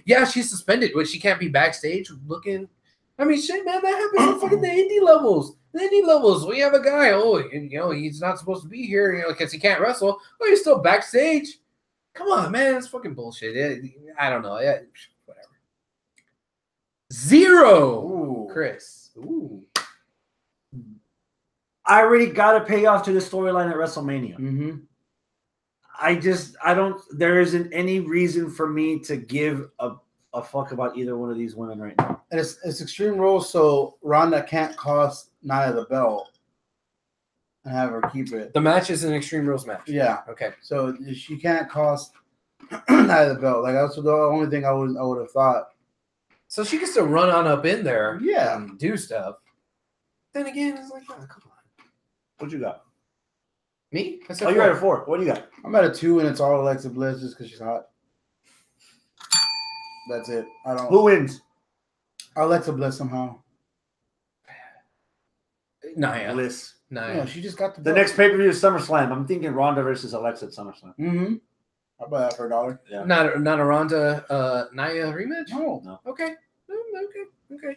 Yeah, she's suspended, but she can't be backstage looking. I mean, shit, man, that happens at fucking the indie levels. The indie levels, we have a guy. Oh, you know, he's not supposed to be here, you know, because he can't wrestle. Oh, he's still backstage. Come on, man, it's fucking bullshit. I don't know. Yeah, whatever. 0. Ooh. Chris. Ooh. I already got a payoff to the storyline at WrestleMania. Mm-hmm. There isn't any reason for me to give a fuck about either one of these women right now. And it's Extreme Rules, so Ronda can't cost Nia the belt and have her keep it. The match is an Extreme Rules match. Yeah. Okay. So she can't cost Nia the belt. Like that's the only thing I would have thought. So she gets to run on up in there, Yeah, and do stuff. Then again, it's like, oh, come on. What you got? Me? I said Oh, you're at a 4. What do you got? I'm at a 2, and it's all Alexa Bliss just because she's hot. That's it. I don't. Who wins? Alexa Bliss somehow. Nia. Bliss. Nia. Yeah, she just got The next pay-per-view is SummerSlam. I'm thinking Ronda versus Alexa at SummerSlam. Mm-hmm. I'll buy that for $1. Yeah. Not a Ronda Nia rematch? No. Okay. Okay.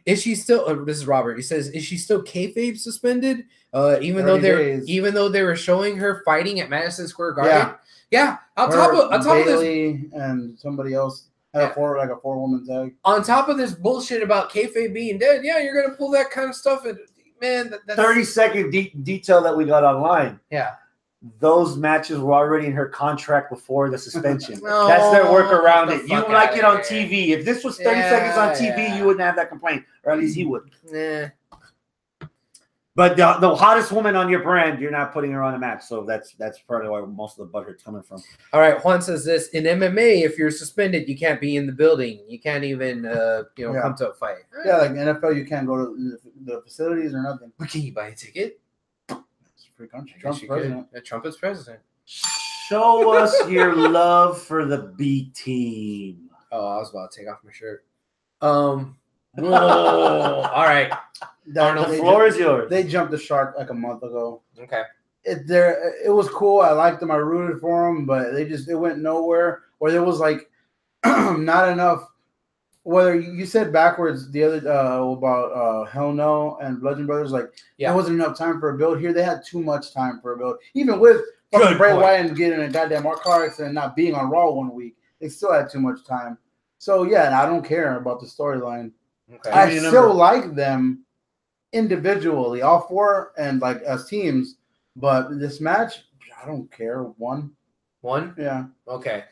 Is she still? This is Robert. He says, "Is she still kayfabe suspended? Even 30 days. though they were showing her fighting at Madison Square Garden. Yeah. On top of Bailey and somebody else had a four-woman tag. On top of this bullshit about kayfabe being dead, yeah, you're gonna pull that kind of stuff. And man, that's 30-second detail that we got online. Yeah. Those matches were already in her contract before the suspension. No, that's their work around get it. the You fuck like outta it on here. TV. If this was 30 seconds on TV, you wouldn't have that complaint, or at least he would. Yeah. But the hottest woman on your brand, you're not putting her on a match. So that's probably where most of the butthurt's coming from. All right, Juan says this in MMA. If you're suspended, you can't be in the building. You can't even come to a fight. Yeah, like NFL, you can't go to the facilities or nothing. But can you buy a ticket? It's a free country. Trump's president. Trump is president. Show us your love for the B team. Oh, I was about to take off my shirt. Whoa. All right. Arnold, the floor is yours. They jumped the shark like a month ago. Okay. It was cool. I liked them. I rooted for them, but it went nowhere. Or there was like not enough. Whether you said backwards the other about Hell No and Bludgeon Brothers, like there wasn't enough time for a build. Here they had too much time for a build. Even with Bray Wyatt and getting a goddamn car accident and not being on Raw 1 week, they still had too much time. So yeah, I don't care about the storyline. Okay. I still like them individually, all four, and like as teams. But this match, I don't care. One? Yeah. Okay.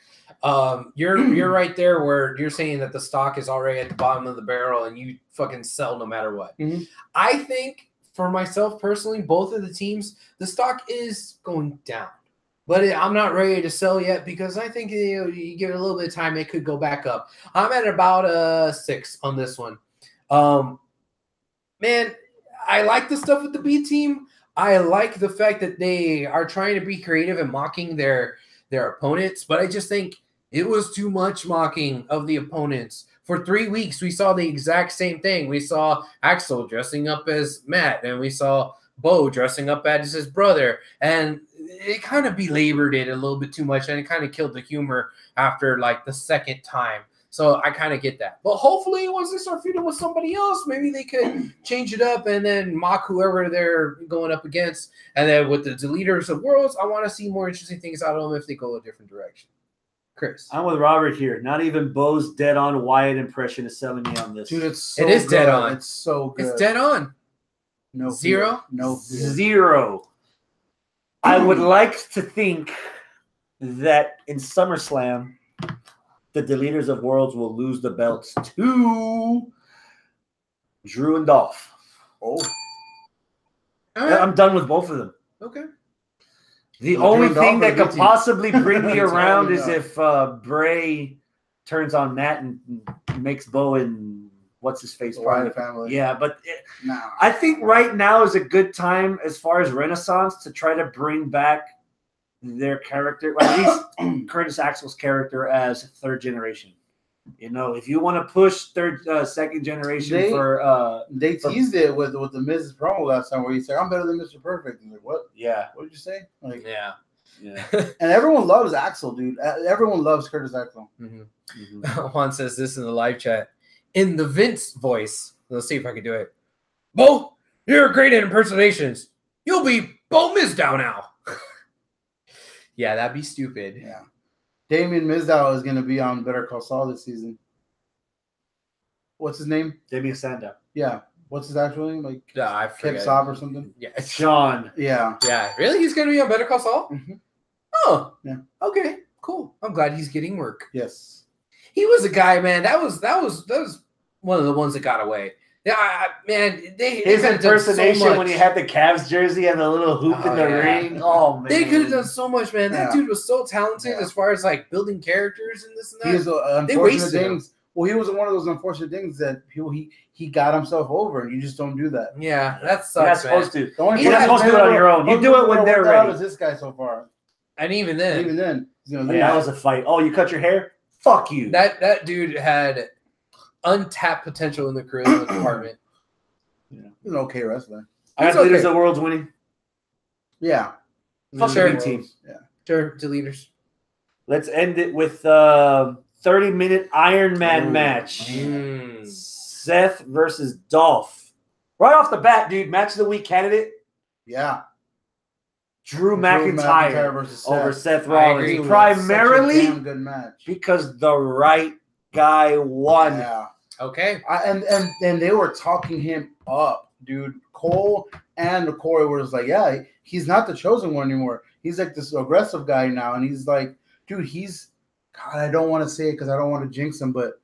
You're right there where you're saying that the stock is already at the bottom of the barrel and you fucking sell no matter what. Mm-hmm. I think for myself personally, both of the teams, the stock is going down. But I'm not ready to sell yet because I think you give it a little bit of time, it could go back up. I'm at about 6 on this one. Man, I like the stuff with the B team. I like the fact that they are trying to be creative and mocking their opponents, but I just think it was too much mocking of the opponents. For 3 weeks, we saw the exact same thing. We saw Axel dressing up as Matt, and we saw Bo dressing up as his brother, and it kind of belabored it a little bit too much, and it kind of killed the humor after like the second time. So I kind of get that. But hopefully once they start feuding with somebody else, maybe they could change it up and then mock whoever they're going up against. And then with the Deleters of Worlds, I want to see more interesting things out of them if they go a different direction. Chris. I'm with Robert here. Not even Bo's dead-on Wyatt impression is selling me on this. Dude, it is good. Dead on. It's so good. It's dead on. No Zero? Fear. No fear. Zero. I would like to think that in SummerSlam, the Deleters of Worlds will lose the belts to Drew and Dolph. Oh. Right. I'm done with both of them. Okay. The only thing that could possibly bring me around is if Bray turns on Matt and makes Bo and what's his face part of the family. Yeah, but I think right now is a good time as far as Renaissance to try to bring back their character, at least Curtis Axel's character as third generation. You know, if you want to push second generation they teased it with the Miz's promo last time where he said, "I'm better than Mr. Perfect." And like, what? Yeah. What did you say? Like, yeah. And everyone loves Axel, dude. Everyone loves Curtis Axel. Mm-hmm. Mm-hmm. Juan says this in the live chat in the Vince voice. Let's see if I can do it. Bo, you're great at impersonations. You'll be Bo Mizdow now. Yeah, that'd be stupid. Yeah. Damien Mizdow is going to be on Better Call Saul this season. What's his name? Damien Sandow. Yeah. What's his actual name? Like I forget. Kev Saab or something? Yeah. Sean. Yeah. Yeah. Really? He's going to be on Better Call Saul? Mm-hmm. Oh. Yeah. Okay. Cool. I'm glad he's getting work. Yes. He was a guy, man. That was one of the ones that got away. Yeah, man. His impersonation when he had the Cavs jersey and the little hoop in the ring. Oh man, they could have done so much, man. That dude was so talented as far as like building characters and this and that. He was unfortunate things. Well, he was one of those unfortunate things that he got himself over, and you just don't do that. Yeah, that sucks. You're not supposed to. You're not supposed to do it on your own. You do it when they're ready. Is this guy so far? And even then, that was a fight. Oh, you cut your hair? Fuck you. That dude had untapped potential in the charisma department. Yeah, he's an okay wrestler. I got Leaders of the World's winning. Yeah. Fuck the big team. Yeah. Sure, to Leaders. Let's end it with 30-minute Iron Man match. Seth versus Dolph. Right off the bat, dude, match of the week candidate. Yeah. Drew McIntyre versus over Seth. Seth Rollins. Dude, Primarily such a damn good match. because the right guy won. Yeah. Okay. And they were talking him up, dude. Cole and Corey were just like, yeah, he's not the chosen one anymore. He's like this aggressive guy now. And he's like, dude, God, I don't want to say it because I don't want to jinx him, but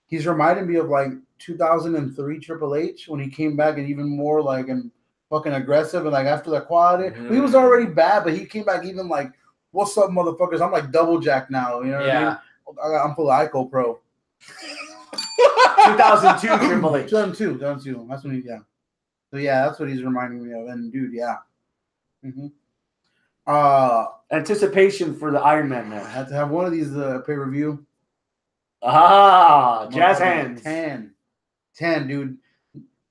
he's reminding me of like 2003 Triple H when he came back and even more like and fucking aggressive and like after the quad. He was already bad, but he came back even like, what's up, motherfuckers? I'm like double jack now. You know what I mean? I'm full of Ico Pro. 2002 Triple H. 2002. That's when So yeah, that's what he's reminding me of. And dude, yeah. Anticipation for the Iron Man I match. had to have one of these pay-per-view. Jazz hands. 10, dude.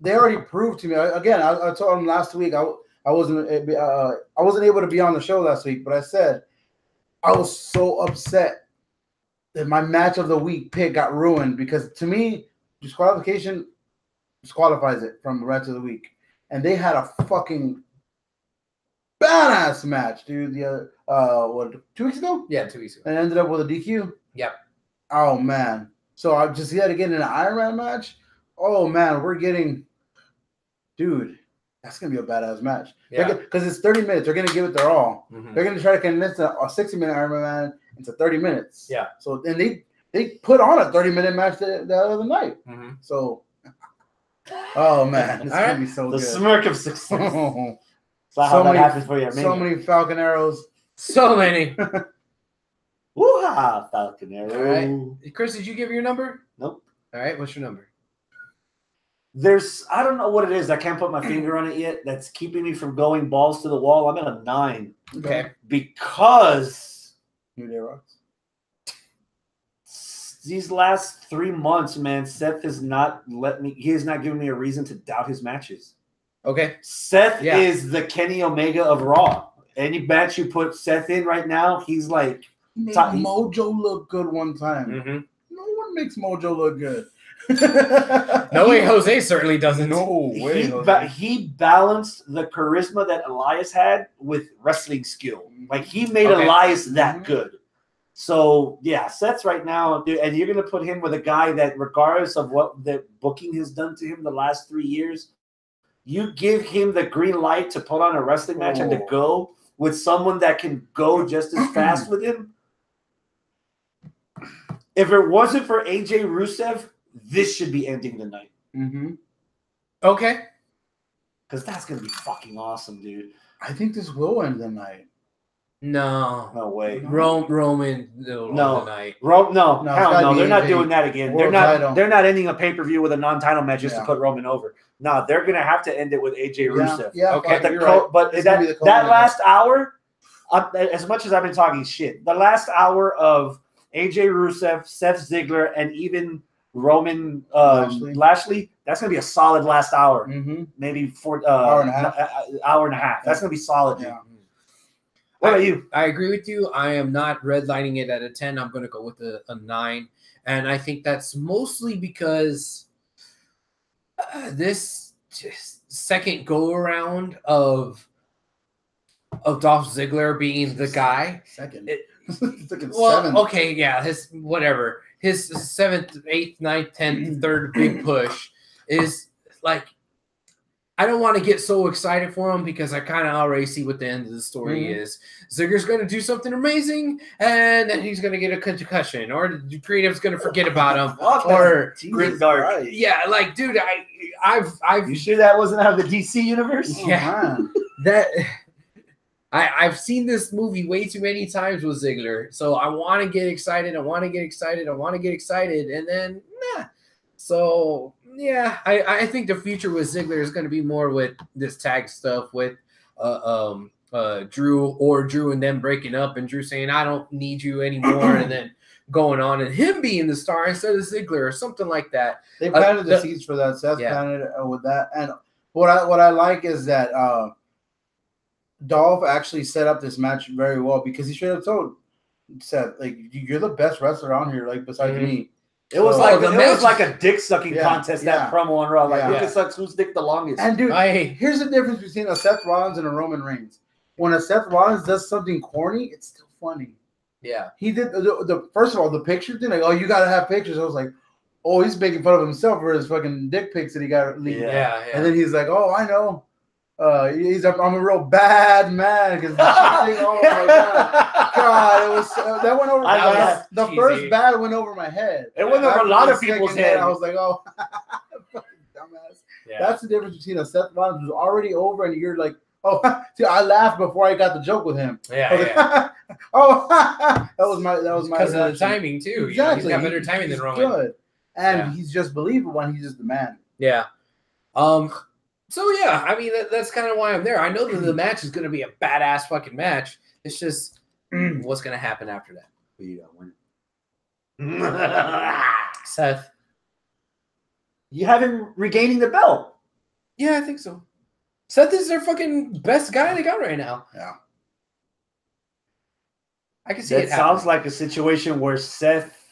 They already proved to me. Again, I told them last week I wasn't able to be on the show last week, but I said I was so upset that my match of the week pick got ruined because to me, disqualification disqualifies it from the match of the week. And they had a fucking badass match, dude. The 2 weeks ago? Yeah, 2 weeks ago. And ended up with a DQ? Yep. Oh man. So I just yet again in an Iron Man match. Oh man, we're getting dude, that's gonna be a badass match. Yeah. Because it's 30 minutes. They're gonna give it their all. They're gonna try to condense a 60-minute Iron Man into 30 minutes. Yeah. So then they put on a 30-minute match the other night. So oh man, it's gonna be so good. The smirk of success. So how that happens for you. So many Falcon arrows. So many. Woo-ha, Falcon arrow. All right. Chris, did you give your number? Nope. All right, what's your number? I don't know what it is. I can't put my finger on it yet. That's keeping me from going balls to the wall. I'm at a 9. Okay. Because New Day Rocks. These last 3 months, man, Seth has not he has not given me a reason to doubt his matches. Okay. Seth is the Kenny Omega of Raw. Any match you put Seth in right now, he's like made Mojo look good one time. No one makes Mojo look good. No way Jose certainly doesn't. No way. He balanced the charisma that Elias had with wrestling skill. Like he made Elias that good. So yeah, Seth's right now, dude, and you're gonna put him with a guy that, regardless of what the booking has done to him the last 3 years, you give him the green light to put on a wrestling match and to go with someone that can go just as fast with him. If it wasn't for AJ Rusev, this should be ending the night. Okay. Because that's going to be fucking awesome, dude. I think this will end the night. No. No way. Roman the night. Hell no. They're not doing that again. They're not ending a pay-per-view with a non-title match just to put Roman over. No, they're going to have to end it with AJ Rusev. Yeah, okay. But that last hour, as much as I've been talking shit, the last hour of AJ Rusev, Seth Ziggler, and even Roman Lashley, that's going to be a solid last hour. Maybe hour and a half. That's going to be solid. Yeah. What about you? I agree with you. I am not redlining it at a 10. I'm going to go with a 9. And I think that's mostly because this second go-around of Dolph Ziggler being the guy. Second. Seventh. Okay, yeah, his 7th, 8th, 9th, 10th, third big push is like, I don't want to get so excited for him because I kind of already see what the end of the story is. Ziggler's going to do something amazing, and then he's going to get a concussion, or the creative's going to forget about him, or Grim Dark. Yeah, like, dude, I've. You sure that wasn't out of the DC universe? Yeah, I've seen this movie way too many times with Ziggler, so I want to get excited. And then nah. So yeah, I think the future with Ziggler is going to be more with this tag stuff with Drew and them breaking up, and Drew saying I don't need you anymore, and then going on and him being the star instead of Ziggler or something like that. They planted the seeds for that. Seth planted with that, and what I like is that Dolph actually set up this match very well because he should have told Seth, like, you're the best wrestler on here, like, besides me. It was So like a dick sucking contest. That promo on Raw, like who sucks whose dick the longest. And dude, here's the difference between a Seth Rollins and a Roman Reigns. When a Seth Rollins does something corny, it's still funny. Yeah, he did the first of all the picture thing. Like, oh, you gotta have pictures. I was like, oh, he's making fun of himself for his fucking dick pics that he got leaked. Yeah. And then he's like, oh, I know. I'm a real bad man because oh my god, it was that went over. The first bad went over my head. It went over a lot of people's head. I was like, oh, dumbass. Yeah. That's the difference between a Seth Rollins who's already over and you're like, oh, see, I laughed before I got the joke with him. Yeah. Oh, that was my because of the timing too. Exactly, he's got better timing than Roman. Good, and he's just believable when he's just the man. Yeah. So yeah, I mean that's kind of why I'm there. I know that the match is going to be a badass fucking match. It's just what's going to happen after that. Who you got winning? Seth. You have him regaining the belt. Yeah, I think so. Seth is their fucking best guy they got right now. Yeah. I can see it. That sounds like a situation where Seth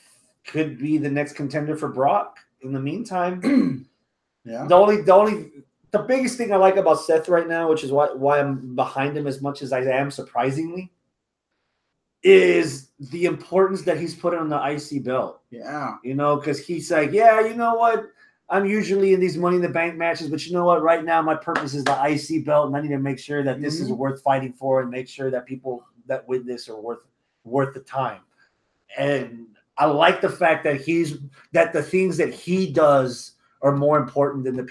could be the next contender for Brock. In the meantime, yeah. The biggest thing I like about Seth right now, which is why I'm behind him as much as I am, surprisingly, is the importance that he's put on the IC belt. Yeah. You know, because he's like, yeah, you know what? I'm usually in these Money in the Bank matches, but you know what? Right now, my purpose is the IC belt, and I need to make sure that this is worth fighting for and make sure that people that win this are worth the time. And I like the fact that the things that he does are more important than the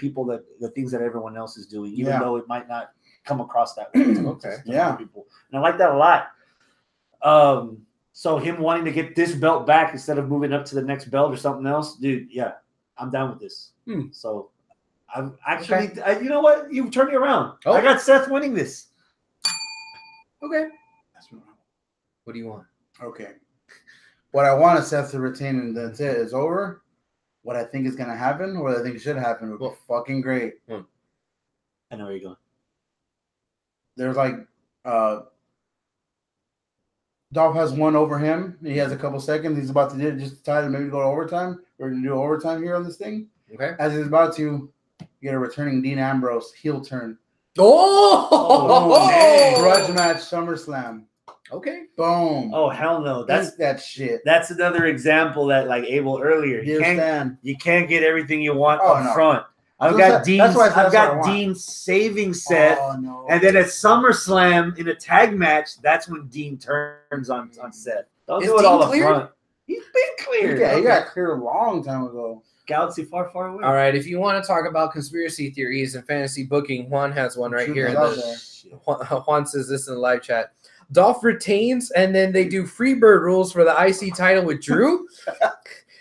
things that everyone else is doing, even though it might not come across that way. Okay. People. And I like that a lot. So him wanting to get this belt back instead of moving up to the next belt or something else, dude, yeah, I'm down with this. So I'm actually, you know what? You turned me around. I got Seth winning this. Okay. What do you want? Okay. What I want is Seth to retain, and that's it. It's over. What I think is going to happen, what I think should happen, would be fucking great. I know where you're going. There's like, Dolph has one over him. He has a couple seconds. He's about to do it, just decide to maybe go to overtime. We're going to do overtime here on this thing. Okay. As he's about to get a returning Dean Ambrose heel turn. Grudge match, SummerSlam. Okay. Boom. Oh, hell no. That's that shit. That's another example that, like Abel earlier, you can't get everything you want up front. I've got Dean saving Seth, and then at SummerSlam in a tag match, that's when Dean turns on Seth. Don't do it all up front. He's been cleared. Yeah, he got cleared a long time ago. Galaxy far, far away. All right, if you want to talk about conspiracy theories and fantasy booking, Juan has one right here. Juan says this in the live chat. Dolph retains, and then they do Freebird rules for the IC title with Drew.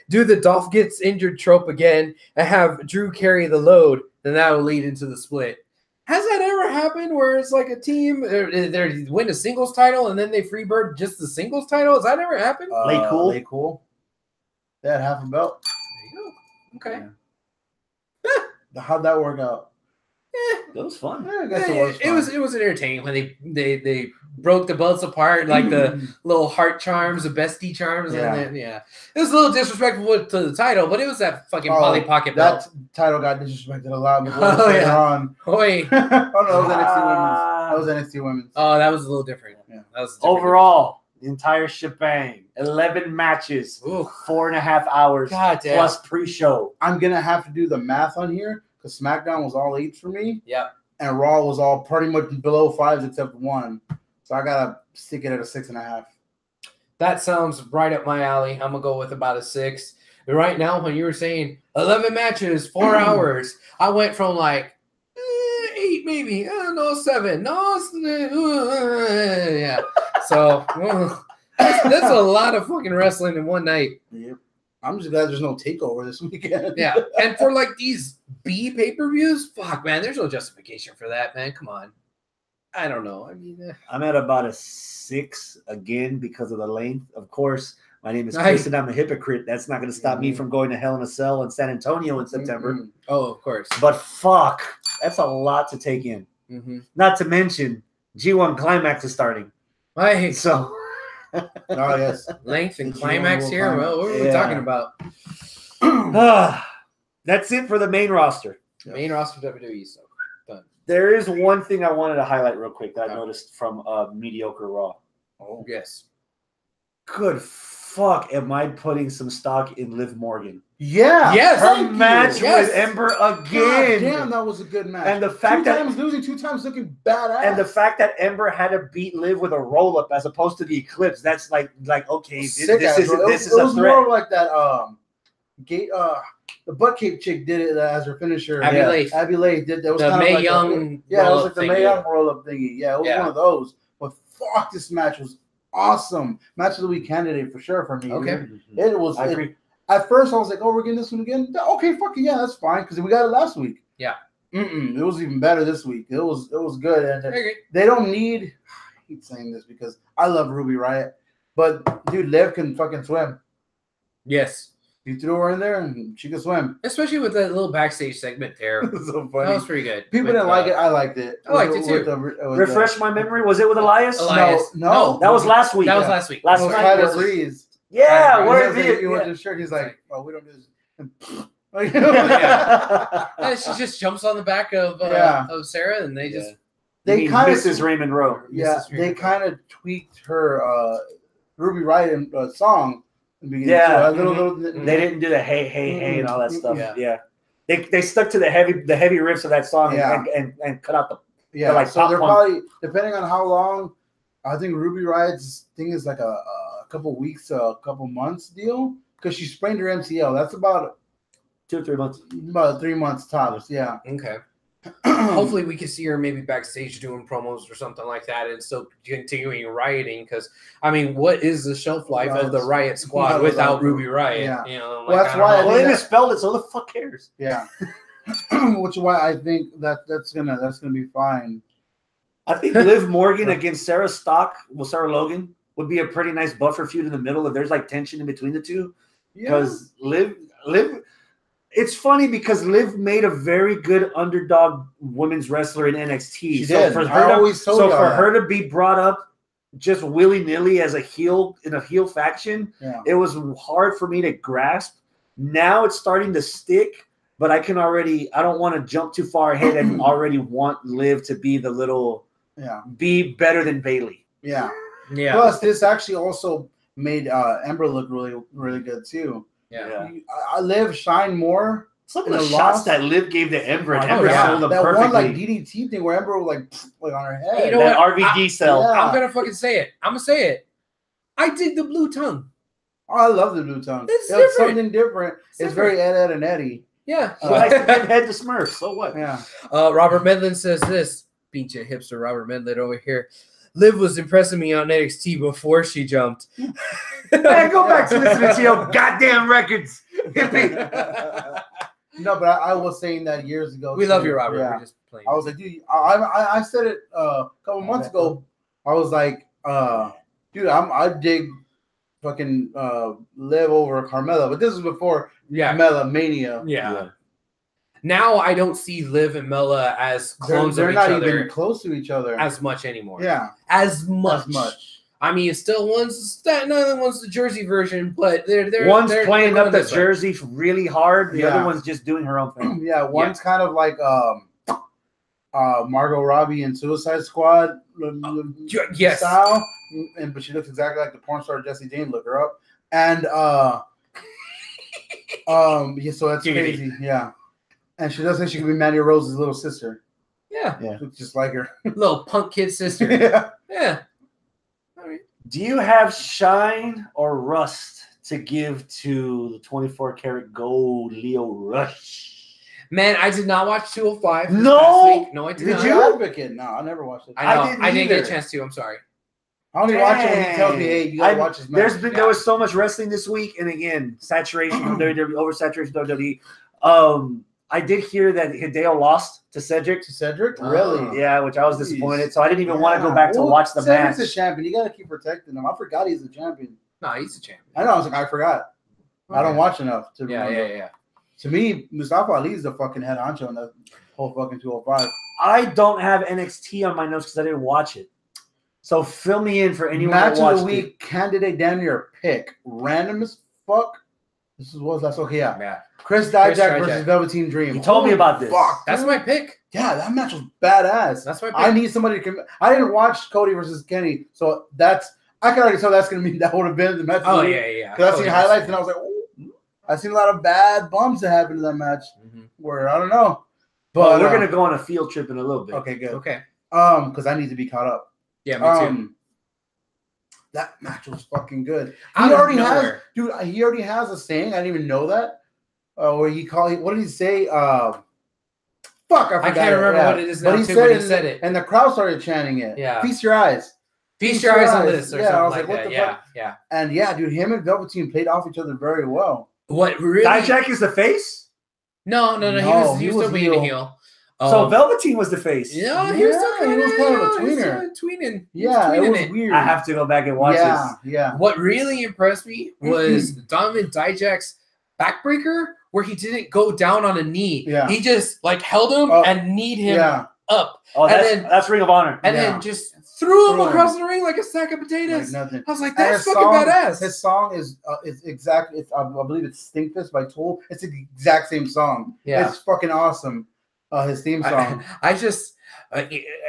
Do the Dolph gets injured trope again and have Drew carry the load, then that will lead into the split. Has that ever happened where it's like a team, they win a singles title and then they Freebird just the singles title? Has that ever happened? Lay cool. They had half a belt. There you go. Okay. Yeah. How'd that work out? It was fun. Yeah, I guess it was entertaining when they broke the belts apart, like the little heart charms, the bestie charms, and then it was a little disrespectful to the title, but it was that fucking Polly Pocket belt. That title got disrespected a lot later on. Oh wait. Oh no, that was NXT Women's. Oh, that was a little different. Yeah. That was overall the entire shebang, 11 matches, 4.5 hours, plus pre-show. I'm gonna have to do the math on here. SmackDown was all 8s for me. Yeah. And Raw was all pretty much below 5s except one. So I gotta stick it at a 6.5. That sounds right up my alley. I'm gonna go with about a 6. But right now, when you were saying 11 matches, 4 hours, I went from like 8 maybe. No, 7. No, yeah. So that's a lot of fucking wrestling in one night. Yep. I'm just glad there's no takeover this weekend. Yeah, and for like these B pay-per-views, fuck, man, there's no justification for that, man. Come on. I don't know. I mean, I'm at about a 6 again because of the length. Of course, my name is Chris, and I'm a hypocrite. That's not going to stop me from going to Hell in a Cell in San Antonio in September. Oh, of course. But fuck, that's a lot to take in. Not to mention, G1 Climax is starting. Right. So. Oh yes, length and Climax here. Well, what are we talking about? That's it for the main roster. Main roster of WWE. So done. There is one thing I wanted to highlight real quick that I noticed from Mediocre Raw. Oh yes. Good fuck, am I putting some stock in Liv Morgan? Yeah. Yes. Her match with Ember again. God damn, that was a good match. And the fact two that times losing, 2 times looking badass. and the fact that Ember had to beat Liv with a roll up as opposed to the Eclipse, that's like okay, this is a threat. More like that gate the butt kick chick did it as her finisher. Abby Leith. Abby Leith did that. Was the kind Mae of like Young. it was like the Mae Young roll up thingy. Yeah, it was one of those. But fuck, this match was awesome. Match of the week candidate for sure for me. Okay. It was. I agree. At first, I was like, "Oh, we're getting this one again." Okay, fucking yeah, that's fine because we got it last week. Yeah. It was even better this week. It was good, and Okay. they don't need. I keep saying this because I love Ruby Riott, but dude, Liv can fucking swim. Yes. You threw her in there and she could swim. Especially with that little backstage segment there. So funny. That was pretty good. People didn't like it. I liked it. I liked it too. Refresh my memory. Was it with Elias? No. That was last week. That was last week. Last night night was was Breeze. Yeah, where he went to the shirt. He's like, "Oh, we don't do this." And she just jumps on the back of Sarah, and they just they kind of Mrs. Raymond Rowe. Yeah, they kind of tweaked her Ruby Riott song. Yeah, little. They didn't do the hey and all that stuff. Yeah. They stuck to the heavy riffs of that song and cut out the like so they're probably depending on how long. I think Ruby Riott's thing is like a couple weeks, a couple months deal because she sprained her MCL. That's about 2 or 3 months. About 3 months tops. Yeah. Okay. Hopefully we can see her maybe backstage doing promos or something like that and still continuing rioting because I mean what is the shelf life of the Riot Squad without Ruby Riott? Yeah. You know, well, that's why they misspelled it, so who the fuck cares? Yeah. Which is why I think that's gonna be fine. I think Liv Morgan against Sarah Logan would be a pretty nice buffer feud in the middle if there's like tension in between the two. Because Liv it's funny because Liv made a very good underdog women's wrestler in NXT. She did. For her to be brought up just willy-nilly as a heel in a heel faction, it was hard for me to grasp. Now it's starting to stick, but I don't want to jump too far ahead and already want Liv to be the little be better than Bayley. Yeah. Plus, this actually also made Ember look really, really good too. Yeah. I Liv shine more. Some of the shots that Liv gave to Ember and Ember sold them that perfectly. One like DDT thing where Ember was like on her head. You know that what? RVD cell. I'm gonna fucking say it. I'm gonna say it. I dig the blue tongue. Oh, I love the blue tongue. It's something different. It's very Ed and Eddie. Yeah. She likes to give head to Smurf. So what? Yeah. Robert Medlin says this. Pinche hipster Robert Medlin over here. Liv was impressing me on NXT before she jumped. Man, go back to listening to your goddamn records. No, but I was saying that years ago. We love you, Robert. We're just playing. I was like, dude, I said it a couple months ago. I was like, dude, I dig fucking Liv over Carmella, but this is before Mella Mania. Yeah. Now I don't see Liv and Mella as clones of each other. They're not even close to each other as much anymore. Yeah, as much. I mean, it's still one's the Jersey version, but they're one's playing up the Jersey really hard. The other one's just doing her own thing. Yeah, one's kind of like Margot Robbie in Suicide Squad style, but she looks exactly like the porn star Jessie Jane. Look her up, and so that's crazy. Yeah. And she does think she could be Mandy Rose's little sister. Yeah. Looks just like her. Little punk kid sister. Yeah. All right. Do you have shine or rust to give to the 24 karat gold Leo Rush? Man, I did not watch 205. No. No, I did not. Did you? Advocate? No, I never watched it. I didn't get a chance to. I'm sorry. I only watch it when he tells me, hey, you gotta watch this match. There was so much wrestling this week, and again, saturation from WWE, oversaturation of WWE. I did hear that Hideo lost to Cedric. Really? Yeah, which I was disappointed. So I didn't even want to go back to watch the match. Cedric's a champion. You got to keep protecting him. I forgot he's a champion. No, he's a champion. I know. I was like, I forgot. I don't watch enough to remember. Yeah. To me, Mustafa Ali is the fucking head honcho in the whole fucking 205. I don't have NXT on my notes because I didn't watch it. So fill me in for anyone that watched it. Match of the week candidate down your pick. Random as fuck. This was last. Okay, yeah. Yeah. Chris Dijak Dijak versus Velveteen Dream. You told me about this. Fuck, That's dude. my pick. Yeah, that match was badass. That's my pick. I need somebody to. I didn't watch Cody versus Kenny, so I can already tell that's gonna be that would have been the match. Oh yeah. Because I seen highlights and I was like, ooh, I seen a lot of bad bumps that happened in that match. Where I don't know, but we're gonna go on a field trip in a little bit. Okay, good. Okay. Because I need to be caught up. Yeah, me too. That match was fucking good. He Out of already nowhere. he already has a saying. I didn't even know that. Where what did he say? Fuck, I can't remember what it is now, but he said it, and the crowd started chanting it. Yeah. Feast your eyes. Feast your eyes on this, or yeah, I was something like, like what that. the fuck? Yeah. And yeah, dude, him and Velveteen played off each other very well. What really? Dijak is the face? No. He was still being a heel. So Velveteen was the face. No, he was still kind of a tweener. Tweening. Yeah, it was weird. I have to go back and watch this. Yeah. What really impressed me was Donovan Dijak's backbreaker, where he didn't go down on a knee. Yeah. He just like held him and kneed him up. Oh, that's Ring of Honor. And then just threw him across the ring like a sack of potatoes. Like nothing. I was like, that's fucking badass. His song is exactly. I believe it's "Stinkfist" by Tool. It's the exact same song. Yeah, it's fucking awesome. His theme song. I just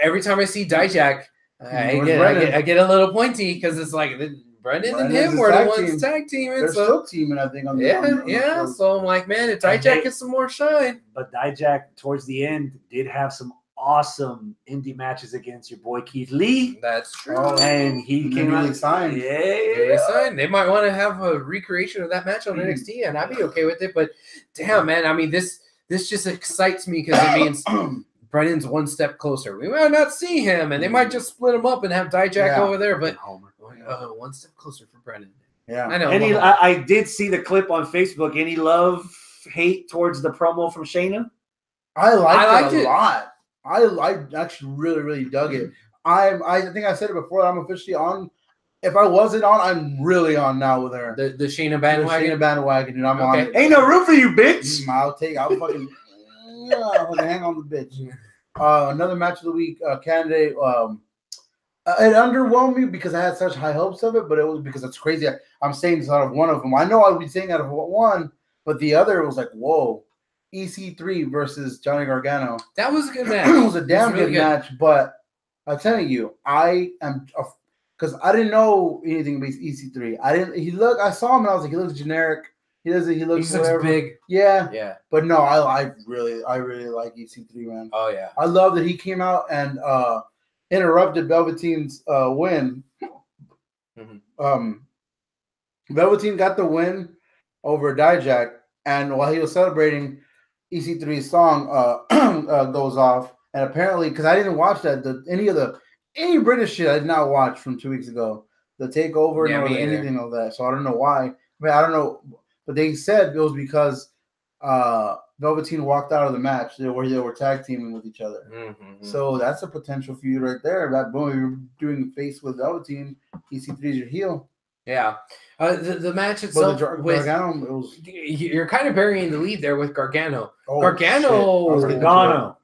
every time I see Dijak, I get a little pointy because it's like Brendan and him were the ones tag teaming. They're still teaming, I think. On the So I'm like, man, if Dijak gets some more shine. But Dijak, towards the end, did have some awesome indie matches against your boy Keith Lee. That's true. And he came out signed. Yeah, they might want to have a recreation of that match on NXT, and I'd be okay with it. But damn, man, I mean, this just excites me because it means Brennan's one step closer. We might not see him, and they might just split him up and have Dijak over there, but one step closer for Brennan. Yeah, I know. And I did see the clip on Facebook. Any love, hate towards the promo from Shayna? I liked it a lot. I actually really dug it. I think I said it before. I'm officially on. If I wasn't on, I'm really on now with her. The Shayna bandwagon. The Shayna bandwagon, dude. I'm on it. Ain't no room for you, bitch. I'll fucking hang on the bitch. Another match of the week candidate. It underwhelmed me because I had such high hopes of it, but it was because it's crazy. I'm saying this out of one of them. I know I'd be saying out of one, but the other was like, whoa. EC3 versus Johnny Gargano. That was a good match. It was a damn good match, but I'm telling you, I am because I didn't know anything about EC3. I saw him and I was like, he looks generic. He looks big. Yeah. But no, I really like EC3, man. Oh yeah. I love that he came out and interrupted Velveteen's win. Velveteen got the win over Dijak, and while he was celebrating, EC3's song goes off, and apparently, because I didn't watch that, any British shit I did not watch from 2 weeks ago, the takeover, anything of that. So I don't know why. I mean, I don't know, but they said it was because Velveteen walked out of the match where they were tag teaming with each other. So that's a potential feud right there. That boom, you're doing face with Velveteen, EC3's your heel. Yeah, the match itself with Gargano, you're kind of burying the lead there with Gargano. Gargano,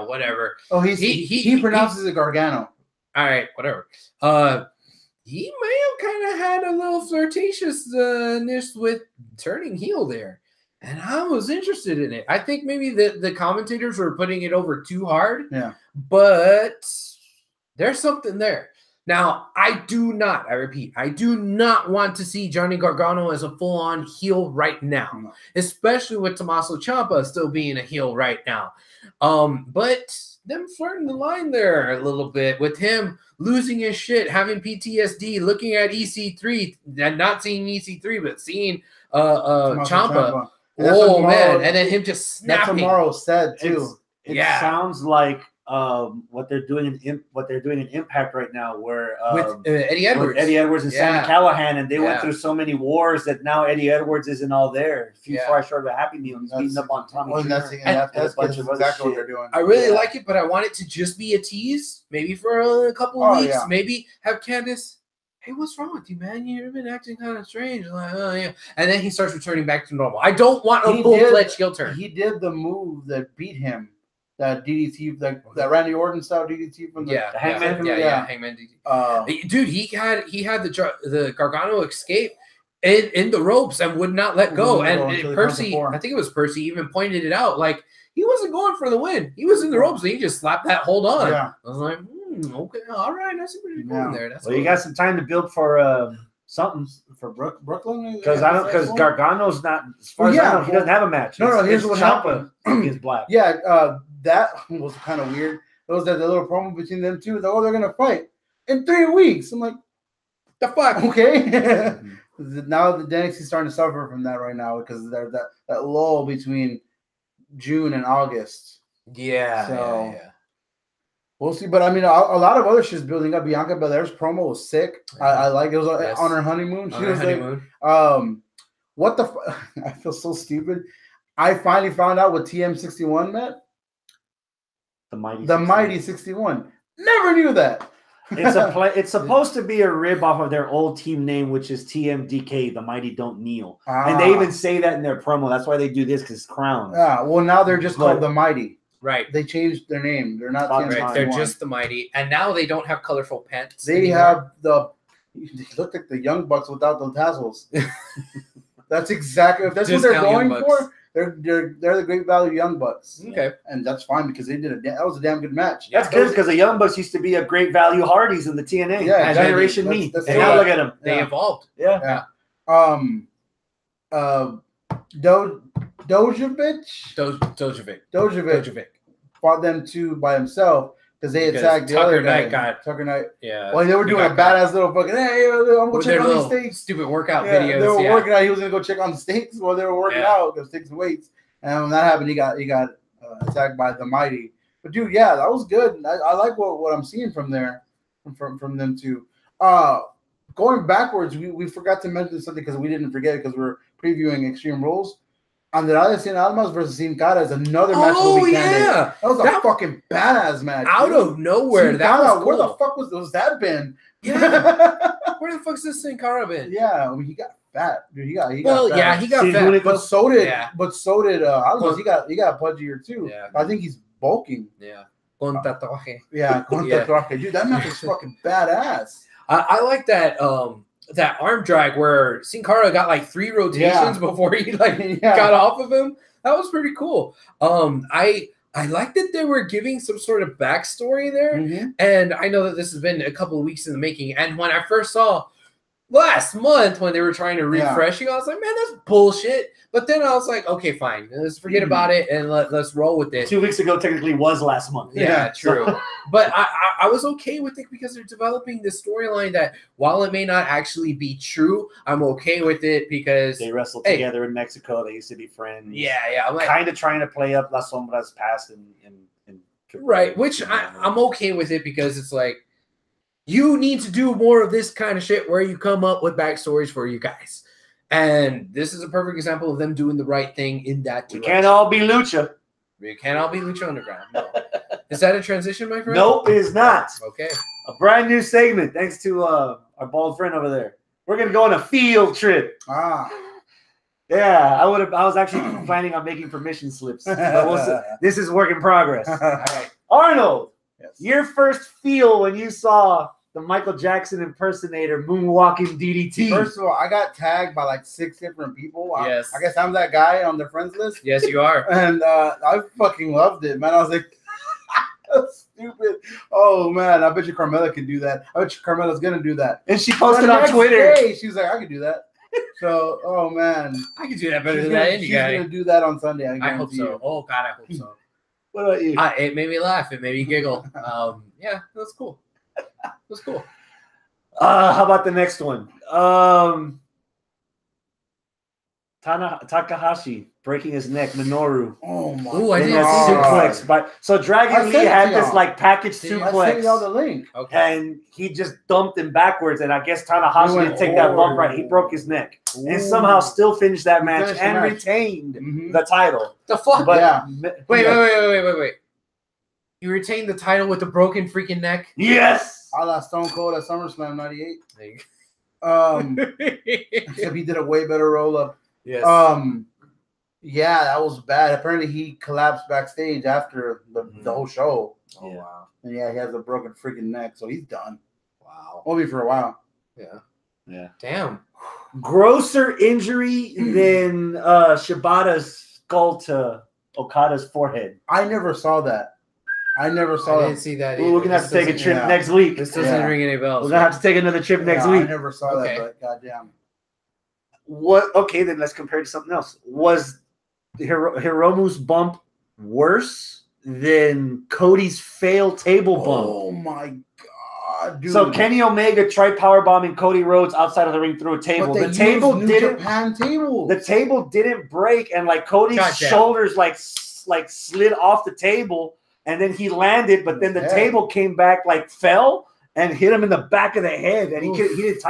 whatever. Oh, he pronounces it Gargano. All right, whatever. He may have kind of had a little flirtatiousness with turning heel there, and I was interested in it. I think maybe the commentators were putting it over too hard. Yeah, but there's something there. Now, I repeat, I do not want to see Johnny Gargano as a full-on heel right now, especially with Tommaso Ciampa still being a heel right now. But them flirting the line there a little bit with him losing his shit, having PTSD, looking at EC3, and not seeing EC3, but seeing Ciampa. Oh, man. And then him just snapping. That's tomorrow said, too. It sounds like what they're doing in Impact right now, where with Eddie Edwards, and Sami Callihan, and they went through so many wars that now Eddie Edwards isn't all there. A few far short of a Happy Meal, he's beating up on Tommy. That's exactly what they're doing. I really like it, but I want it to just be a tease, maybe for a couple of weeks. Maybe have Candice, hey, what's wrong with you, man? You've been acting kind of strange. Like, oh yeah, and then he starts returning back to normal. I don't want a full-fledged heel turn. He did the move that beat him. That DDT, that Randy Orton style DDT from the Hangman. Hangman DDT. Dude, he had the Gargano escape. in the ropes and would not let go. Wouldn't And go until he Percy, counts to 4. I think it was Percy, even pointed it out. Like, he wasn't going for the win. He was in the ropes and he just slapped that hold on. Yeah. I was like, okay, all right. I see what you're doing there. That's well, you got some time to build for something. For Brooklyn? Because Gargano's not, as far as I know, he doesn't have a match. No, here's what Ciampa happened. against Black. Yeah, that was kind of weird. There was that little promo between them two. They're going to fight in 3 weeks. I'm like, the fuck? Okay. Now the NXT's starting to suffer from that right now because there's that lull between June and August. Yeah. So yeah. we'll see. But I mean, a lot of other shit's building up. Bianca Belair's promo was sick. I like it. It was on her honeymoon. She was like, what the I feel so stupid. I finally found out what TM61 meant. The Mighty 61. Never knew that. It's supposed to be a rib off of their old team name, which is TMDK, the Mighty Don't Kneel. And they even say that in their promo. That's why they do this, because it's crowns. Yeah, well, now they're just called the Mighty. Right. They changed their name. They're not right. They're just the Mighty. And now they don't have colorful pants. They have they look like the Young Bucks without the tassels. That's exactly if that's what they're going for. They're the Great Value Young Bucks. Okay, and that's fine because that was a damn good match. That's good because the Young Bucks used to be a Great Value Hardys in the TNA. Yeah, Generation Me. And now look at them. They evolved. Yeah. Dojovic fought them two by himself because they attacked the other guy. Tucker Knight. Yeah. Well, they were doing a badass little fucking, hey, I'm going to check on these steaks. Stupid workout videos. They were working out. He was going to go check on the steaks while they were working out, the steaks and weights. And when that happened, he got attacked by the Mighty. But, dude, yeah, that was good. I like what I'm seeing from there, from them two. Going backwards, we forgot to mention something because we didn't forget because we're previewing Extreme Rules. Andrade Cien Almas versus Sin Cara is another match. Oh, yeah. That was a fucking badass match. Out of nowhere. That was cool. Where the fuck was that been? Yeah. Where the fuck's this Sin Cara been? Yeah, I mean, he got fat. Dude, he got fat. Yeah, he got fat. But so did Almas. He got pudgier too. Yeah. I think he's bulking. Yeah. Con tatuaje. Yeah, con tatuaje. Dude, that match is fucking badass. I like that that arm drag where Sin Cara got like 3 rotations before he got off of him. That was pretty cool. I like that they were giving some sort of backstory there. And I know that this has been a couple of weeks in the making. And when I first saw last month when they were trying to refresh you, I was like, man, that's bullshit. But then I was like, okay, fine. Let's forget about it and let's roll with it. 2 weeks ago technically was last month. Yeah, true. But I was okay with it because they're developing this storyline that while it may not actually be true, I'm okay with it because they wrestled together in Mexico. They used to be friends. Yeah. I'm like, kind of trying to play up Las Sombras past and right, which I'm okay with it because it's like you need to do more of this kind of shit where you come up with backstories for you guys. And this is a perfect example of them doing the right thing in that direction. We can't all be Lucha. We can't all be Lucha Underground. No. Is that a transition, my friend? Nope, it is not. Okay. A brand new segment, thanks to our bald friend over there. We're going to go on a field trip. Yeah, I was actually planning on making permission slips. But this is work in progress. All right. Arnold, your first feel when you saw the Michael Jackson impersonator moonwalking DDT. First of all, I got tagged by like 6 different people. Yes. I guess I'm that guy on their friends list. Yes, you are. And I fucking loved it, man. I was like, that's stupid. Oh, man. I bet you Carmella can do that. I bet you Carmella's going to do that. And she posted on Twitter. She was like, I can do that. So, oh, man. I can do that better than that indie guy. She's going to do that on Sunday. I hope so. Oh, God, I hope so. What about you? It made me laugh. It made me giggle. Yeah, that's cool. That's cool. How about the next one? Takahashi breaking his neck, Minoru. Oh my! Ooh, I didn't see suplex. So Dragon Lee had this like package suplex. I sent y'all the link. Okay. And he just dumped him backwards, and I guess Tanahashi didn't take that bump right. He broke his neck and somehow still finished that match and retained the title. The fuck? But, Wait. You retained the title with a broken freaking neck? Yes. I lost Stone Cold at SummerSlam '98. Except he did a way better roll up. Yes. Yeah, that was bad. Apparently, he collapsed backstage after the whole show. Oh wow. And yeah, he has a broken freaking neck, so he's done. Wow. Won't be for a while. Yeah. Damn. grosser injury than Shibata's skull to Okada's forehead. I never saw that. I never saw I that. didn't see that. Ooh, we're gonna have to take a trip next week. This doesn't ring any bells. We're gonna have to take another trip next week. I never saw that, but goddamn. What? Okay, then let's compare it to something else. Was Hiromu's bump worse than Cody's failed table bump? Oh my god, dude! So Kenny Omega tried powerbombing Cody Rhodes outside of the ring through a table. The table didn't. The table didn't break, and like Cody's shoulders like slid off the table, and then he landed, but then the table came back, like fell and hit him in the back of the head, and he didn't.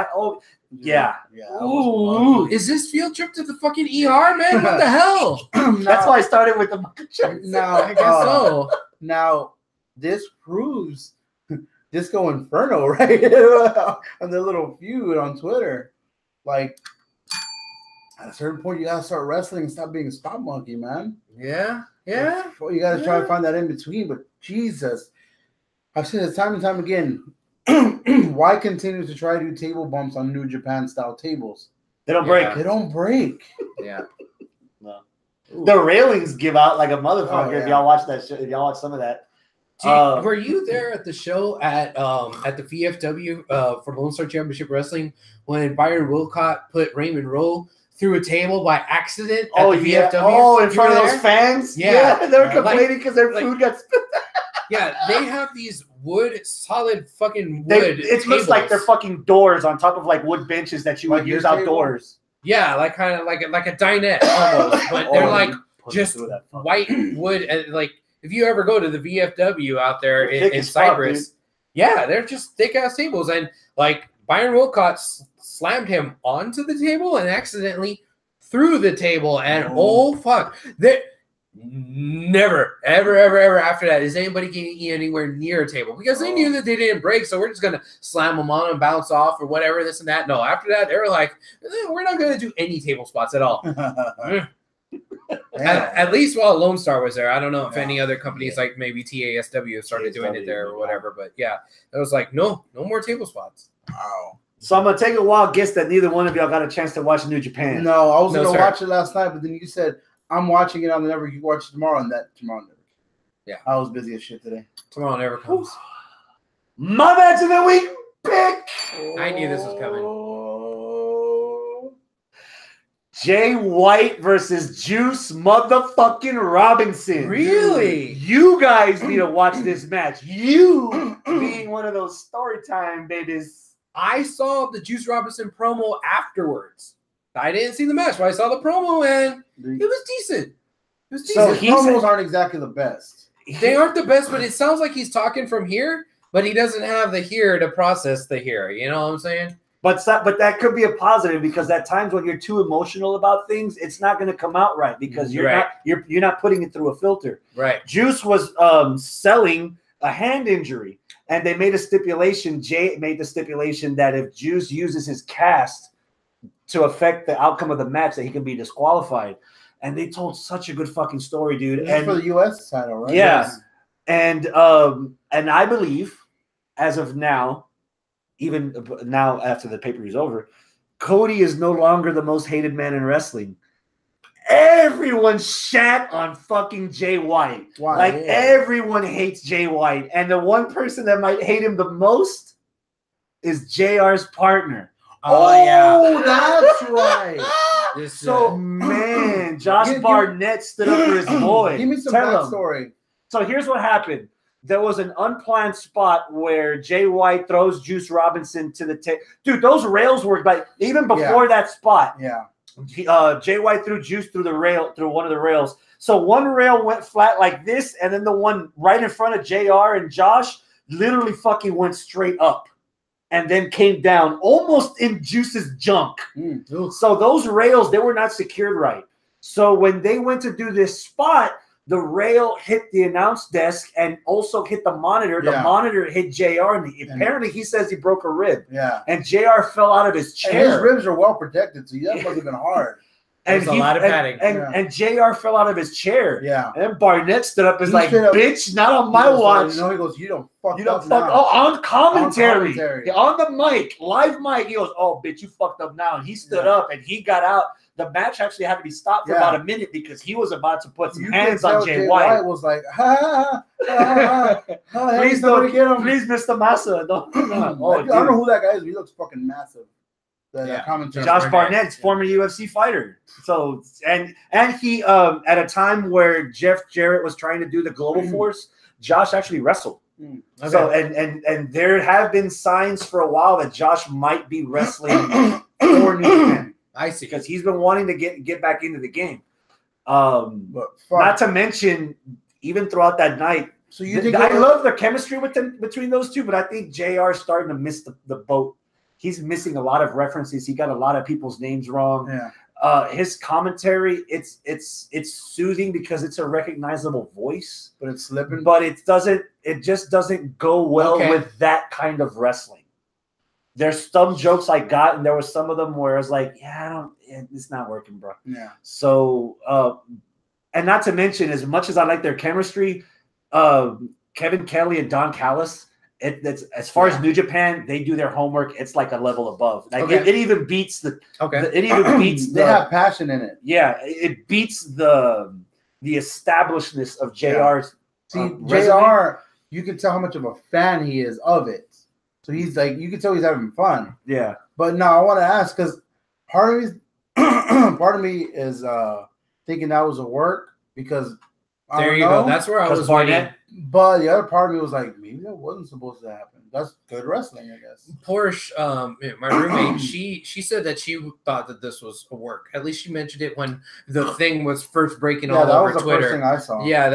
Yeah. Ooh, is this field trip to the fucking ER, man? What the hell? That's why I started with the Now, I guess so. Now, this proves Disco Inferno, right? On their little feud on Twitter. Like, at a certain point, you gotta start wrestling and stop being a spot monkey, man. Yeah. Well, you gotta try to find that in between, but Jesus. I've said it time and time again. Why continue to try to do table bumps on New Japan style tables? They don't break. They don't break. Yeah. No. The railings give out like a motherfucker. If y'all watch that show, if y'all watch some of that. Were you there at the show at the VFW for Lone Star Championship Wrestling when Byron Wilcott put Raymond Rowe through a table by accident at the VFW? Oh, in front of those fans? Yeah. They were complaining because their food got spit. Yeah, they have these solid fucking wood. It looks like they're fucking doors on top of like wood benches that you would use outdoors. Yeah, like kind of like a dinette almost, but they're like just white wood. And like if you ever go to the VFW out there in Cyprus, they're just thick ass tables, and like Byron Wilcott slammed him onto the table and accidentally through the table, and oh fuck, never, ever after that is anybody getting anywhere near a table because they knew that they didn't break. So we're just going to slam them on and bounce off or whatever, this and that. No, after that, they were like, we're not going to do any table spots at all. At least while Lone Star was there. I don't know if any other companies like maybe TASW started doing it there or whatever. But yeah, it was like, no more table spots. Wow. So I'm going to take a wild guess that neither one of y'all got a chance to watch New Japan. No, I was going to watch it last night, but then you said, I'm watching it on the network. You watch it tomorrow on that tomorrow network. Yeah, I was busy as shit today. Tomorrow never comes. My match of the week pick. I knew this was coming. Jay White versus Juice motherfucking Robinson. Really? You guys need to watch this match. You being one of those story time babies. I saw the Juice Robinson promo afterwards. I didn't see the match, but I saw the promo, and it was decent. So promos aren't exactly the best. They aren't the best, but it sounds like he's talking from here, but he doesn't have the here to process the here. You know what I'm saying? But that could be a positive because at times when you're too emotional about things, it's not going to come out right because you're not putting it through a filter. Right. Juice was selling a hand injury, and they made a stipulation. Jay made the stipulation that if Juice uses his cast to affect the outcome of the match, that he can be disqualified. And they told such a good fucking story, dude. This is for the U.S. title, right? Yeah. Yes. And I believe, as of now, even now after the pay-per-view is over, Cody is no longer the most hated man in wrestling. Everyone shat on fucking Jay White. Wow. Like, everyone hates Jay White. And the one person that might hate him the most is JR's partner. Oh, that's right. So, man, Josh Barnett stood up for his boy. Give me some backstory. So here's what happened. There was an unplanned spot where Jay White throws Juice Robinson to the table. Dude, those rails were like, even before that spot. Yeah. Jay White threw Juice through one of the rails. So one rail went flat like this, and then the one right in front of JR and Josh literally fucking went straight up. And then came down almost in Juice's junk. So those rails, they were not secured right. So when they went to do this spot, the rail hit the announce desk and also hit the monitor. The monitor hit JR, and apparently he says he broke a rib. Yeah. And JR fell out of his chair. And his ribs are well protected, so that must have been hard. And There's a lot of padding. And JR fell out of his chair. Yeah. And then Barnett stood up and was like, stood up, bitch, not on my watch. He goes, you don't fuck You don't up fuck now. on commentary. On the mic, live mic. He goes, oh, bitch, you fucked up now. And he stood up and he got out. The match actually had to be stopped for about a minute because he was about to put some hands on Jay White. Was like, ha, ha, ha, please don't get him. Please, Mr. Massa. Don't. I don't know who that guy is, but he looks fucking massive. That commentary. Josh Barnett, former UFC fighter. So and he at a time where Jeff Jarrett was trying to do the Global Force, Josh actually wrestled. Okay. So and there have been signs for a while that Josh might be wrestling for New Japan. I see, because he's been wanting to get back into the game. Not to mention, even throughout that night. So you think I love the chemistry between those two, but I think JR is starting to miss the boat. He's missing a lot of references. He got a lot of people's names wrong. Yeah. His commentary, it's soothing because it's a recognizable voice, but it's slipping. But it just doesn't go well with that kind of wrestling. There's some jokes I got, and there was some of them where I was like, it's not working, bro. Yeah. So, and not to mention, as much as I like their chemistry, Kevin Kelly and Don Callis, it's as far as New Japan, they do their homework. It's like a level above. Like it even beats the. It even beats. They have passion in it. Yeah, it beats the establishedness of JR's. See, JR, you can tell how much of a fan he is of it. So he's like, you can tell he's having fun. Yeah. But no, I want to ask because part of me is thinking that was a work because there you go. That's where I was waiting. But the other part of me was like, maybe that wasn't supposed to happen. That's good wrestling, I guess. Porsche, my roommate, she said that she thought that this was a work. At least she mentioned it when the thing was first breaking all over Twitter. Yeah, that was the first thing I saw. Yeah,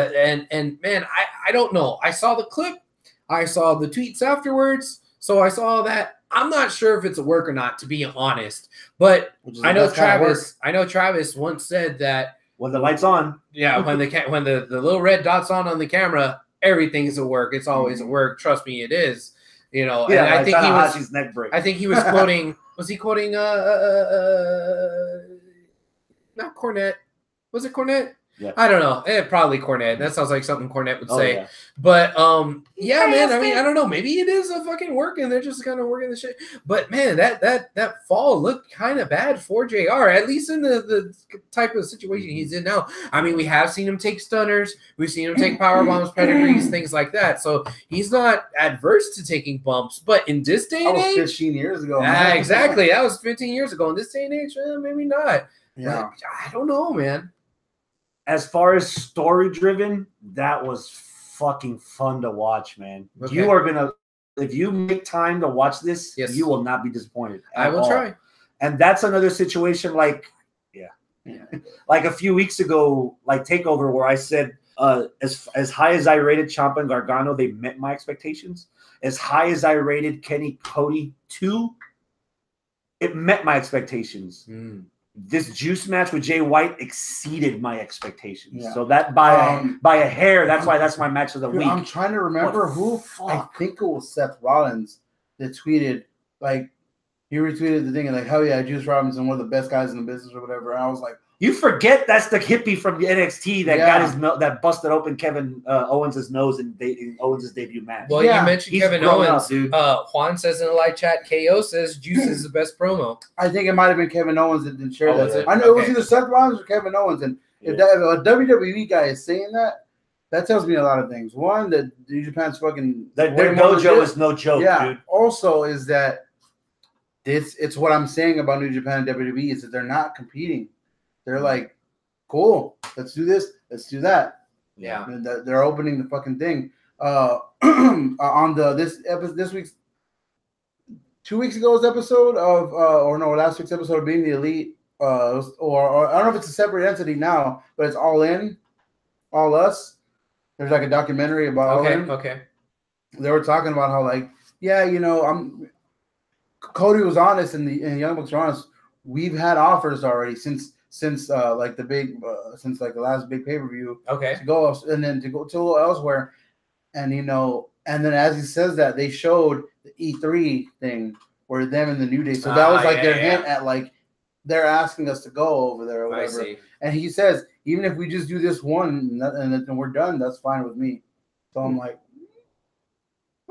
and man, I don't know. I saw the clip. I saw the tweets afterwards. So I saw that. I'm not sure if it's a work or not, to be honest. But I know Travis once said that when the light's on, when the little red dot's on the camera, everything is a work. It's always a work. Trust me, it is. You know. Yeah, and I think he was. Neck break. I think he was quoting. Was he quoting? Not Cornette. Was it Cornette? Yeah. I don't know. Probably Cornette. That sounds like something Cornette would say. Yeah. But yeah, man. I mean, I don't know. Maybe it is a fucking work, and they're just kind of working the shit. But man, that fall looked kind of bad for JR. At least in the type of situation he's in now. I mean, we have seen him take stunners. We've seen him take power bombs, pedigrees, things like that. So he's not adverse to taking bumps. But in this day and age, 15 years ago. Exactly. That was 15 years ago. In this day and age, maybe not. Yeah. But I don't know, man. As far as story driven, that was fucking fun to watch, man. Okay. You are gonna, if you make time to watch this, you will not be disappointed. I will try. And that's another situation like like a few weeks ago, like Takeover, where I said as high as I rated Ciampa and Gargano, they met my expectations. As high as I rated Kenny Cody 2, it met my expectations. This Juice match with Jay White exceeded my expectations. Yeah. So that by a hair, that's why that's my match of the week. I'm trying to remember who. I think it was Seth Rollins that tweeted, like, he retweeted the thing and like, hell yeah, Juice Robinson, one of the best guys in the business or whatever. And I was like, you forget that's the hippie from the NXT that got his that busted open Kevin Owens' nose in Owens' debut match. Well, you mentioned Kevin Owens. Dude. Juan says in the live chat, KO says Juice is the best promo. I think it might have been Kevin Owens that didn't share that. I know it was either Seth Rollins or Kevin Owens. And if a WWE guy is saying that tells me a lot of things. One, that New Japan's fucking their dojo is no joke. Yeah. Dude. Also, is that it's what I'm saying about New Japan and WWE is that they're not competing. They're like, cool, let's do this, let's do that. Yeah. And they're opening the fucking thing. On this week's 2 weeks ago's episode of last week's episode of Being the Elite, or I don't know if it's a separate entity now, but it's All In, All Us. There's like a documentary about All In. Okay. They were talking about how Cody was honest and the Young Bucks were honest. We've had offers already since the last big pay-per-view to go and then to go elsewhere, and and then as he says that, they showed the E3 thing where them and the New Day, so that was their hint at like, they're asking us to go over there or I whatever. see. And he says, even if we just do this one and we're done, that's fine with me. So I'm like,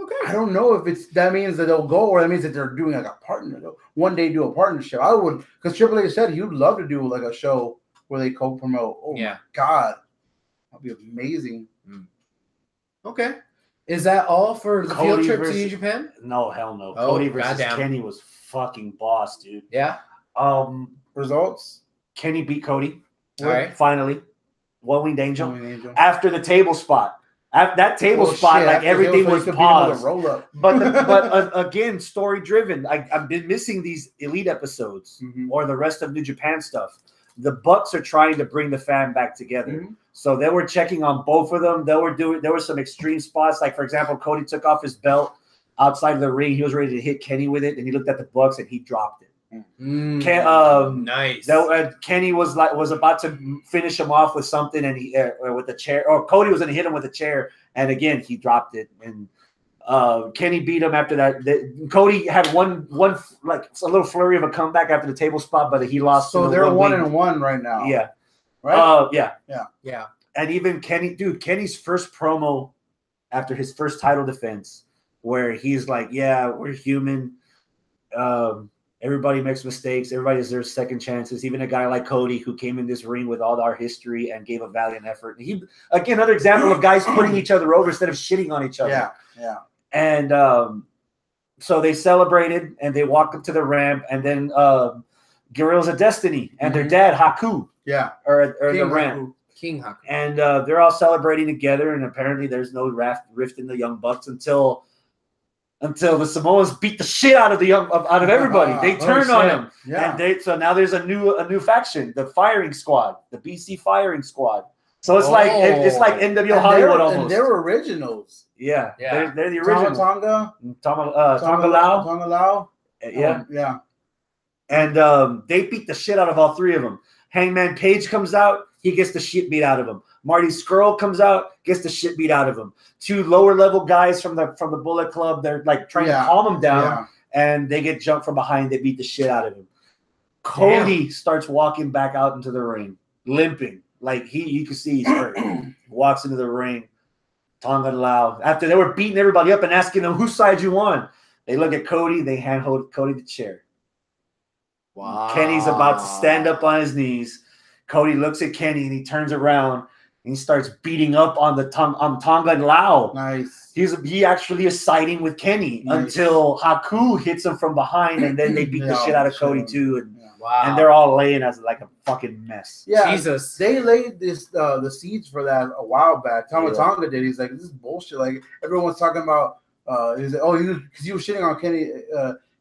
Okay. I don't know if that means that they'll go or that means that they're doing like a partner. One day do a partnership. I would, because Triple H said he would love to do like a show where they co-promote. Oh my God, that'd be amazing. Okay. Is that all for the Cody field trip versus- to New Japan? No, hell no. Oh, Cody versus goddamn. Kenny was fucking boss, dude. Yeah. Results? Kenny beat Cody. All right. Finally. One-winged angel. One-winged angel. After the table spot. That table spot, like everything was paused. But again, story driven. I've been missing these elite episodes or the rest of New Japan stuff. The Bucks are trying to bring the fan back together. So they were checking on both of them. There were some extreme spots. Like, for example, Cody took off his belt outside of the ring. He was ready to hit Kenny with it, and he looked at the Bucks and he dropped it. Nice. Kenny was about to finish him off with something, and he with the chair. Or Cody was going to hit him with a chair, and again he dropped it. And Kenny beat him after that. Cody had one like a little flurry of a comeback after the table spot, but he lost. So they're 1-1 right now. Yeah. Right. Yeah. And even Kenny's first promo after his first title defense, where he's like, "Yeah, we're human. Everybody makes mistakes. Everybody deserves second chances. Even a guy like Cody, who came in this ring with all our history and gave a valiant effort." He, again, another example of guys putting each other over instead of shitting on each other. Yeah. And so they celebrated and they walked up to the ramp, and then Guerrillas of Destiny and their dad Haku, or the ramp. King Haku. And they're all celebrating together, and apparently there's no rift in the Young Bucks until the Samoans beat the shit out of everybody. They turn on them. Yeah. And so now there's a new faction, the Firing Squad, the BC Firing Squad. So it's like NWO Hollywood almost. And they're originals. Yeah. They're the original. Tonga Lao. Yeah. And they beat the shit out of all three of them. Hangman Page comes out, he gets the shit beat out of him. Marty Scurll comes out, gets the shit beat out of him. Two lower level guys from the Bullet Club, they're like trying to calm him down, and they get jumped from behind. They beat the shit out of him. Cody starts walking back out into the ring, limping. Like you can see he's hurt. Walks into the ring. Tonga Lao. After they were beating everybody up and asking them whose side you won, they look at Cody. They handhold Cody the chair. Wow. Kenny's about to stand up on his knees. Cody looks at Kenny and he turns around and he starts beating up on Tonga and Lao. Nice. He actually is siding with Kenny until Haku hits him from behind, and then they beat the shit out of Cody too. And, and they're all laying as like a fucking mess. Yeah, Jesus. They laid the seeds for that a while back. Tonga did. He's like, this is bullshit. Like everyone's talking about. He's like, because he was shitting on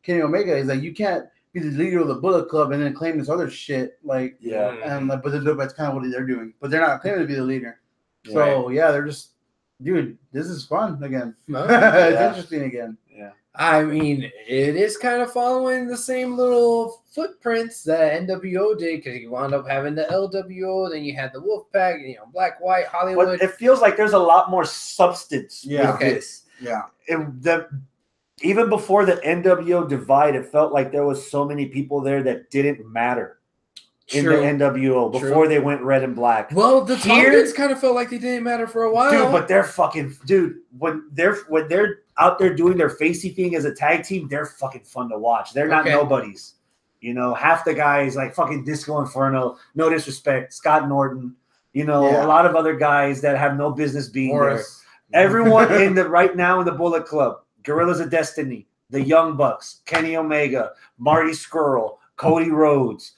Kenny Omega. He's like, you can't be the leader of the Bullet Club and then claim this other shit. Like, and like, but that's kind of what they're doing. But they're not claiming to be the leader. So they're just, dude, this is fun again. It's interesting again. Yeah. I mean, it is kind of following the same little footprints that NWO did, because you wound up having the LWO, then you had the Wolfpack, Black, White, Hollywood. But it feels like there's a lot more substance with this. Yeah. Even before the NWO divide, it felt like there was so many people there that didn't matter in the NWO before they went red and black. Well, the Tongans kind of felt like they didn't matter for a while. Dude, but they're fucking when they're out there doing their facey thing as a tag team, they're fucking fun to watch. They're not nobodies. Half the guys like fucking Disco Inferno, no disrespect, Scott Norton, a lot of other guys that have no business being there. Everyone right now in the Bullet Club, Guerrillas of Destiny, the Young Bucks, Kenny Omega, Marty Scurll, Cody Rhodes.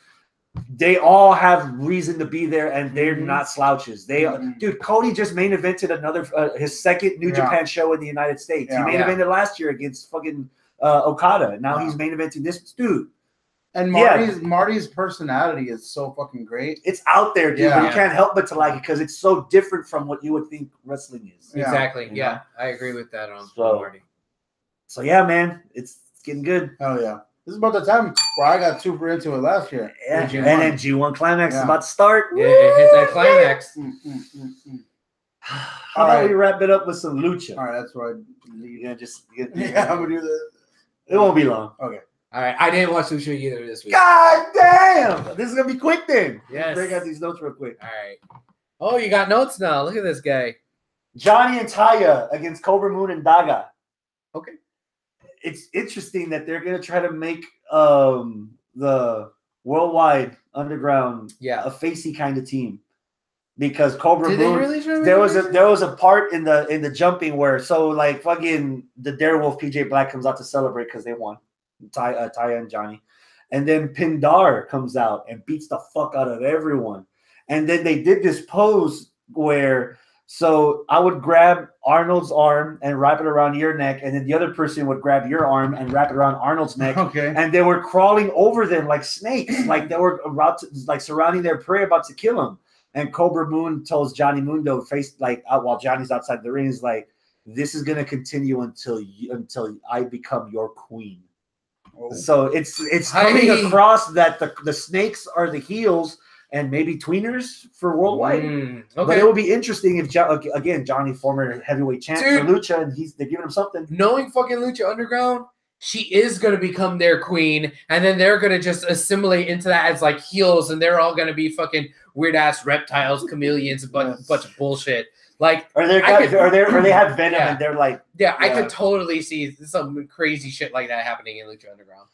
They all have reason to be there, and they're not slouches. Dude, Cody just main evented his second New Japan show in the United States. He main evented last year against fucking Okada. Now he's main eventing this dude. And Marty's personality is so fucking great. It's out there, dude. But you can't help but to like it because it's so different from what you would think wrestling is. Exactly. Yeah, I agree with that on Marty. So yeah, man, it's getting good. Oh yeah. This is about the time where I got super into it last year. Yeah, and then G1 Climax is about to start. Yeah, it hit that climax. How about we wrap it up with some Lucha? All right, that's right. I'm gonna do that. It won't be long. Okay. All right, I didn't watch Lucha either this week. God damn! This is gonna be quick then. Yes. Break out these notes real quick. All right. Oh, you got notes now. Look at this guy. Johnny and Taya against Cobra Moon and Daga. Okay. It's interesting that they're gonna try to make the Worldwide Underground a facey kind of team. Because Cobra Moon, there was a part in the jumping where like fucking the Darewolf PJ Black comes out to celebrate because they won, Taya and Johnny, and then Pindar comes out and beats the fuck out of everyone, and then they did this pose where I would grab Arnold's arm and wrap it around your neck, and then the other person would grab your arm and wrap it around Arnold's neck, and they were crawling over them like snakes, like they were about to, like surrounding their prey, about to kill them. And Cobra Moon tells Johnny Mundo while Johnny's outside the ring, is like, this is gonna continue until I become your queen. Oh. So it's coming across that the snakes are the heels and maybe tweeners for Worldwide. Okay. But it will be interesting if Johnny, former heavyweight champ for Lucha, and they're giving him something. Knowing fucking Lucha Underground, she is going to become their queen, and then they're going to just assimilate into that as like heels, and they're all going to be fucking weird ass reptiles, chameleons, a bunch of bullshit. Like, or they have venom, and they're like, I could totally see some crazy shit like that happening in Lucha Underground.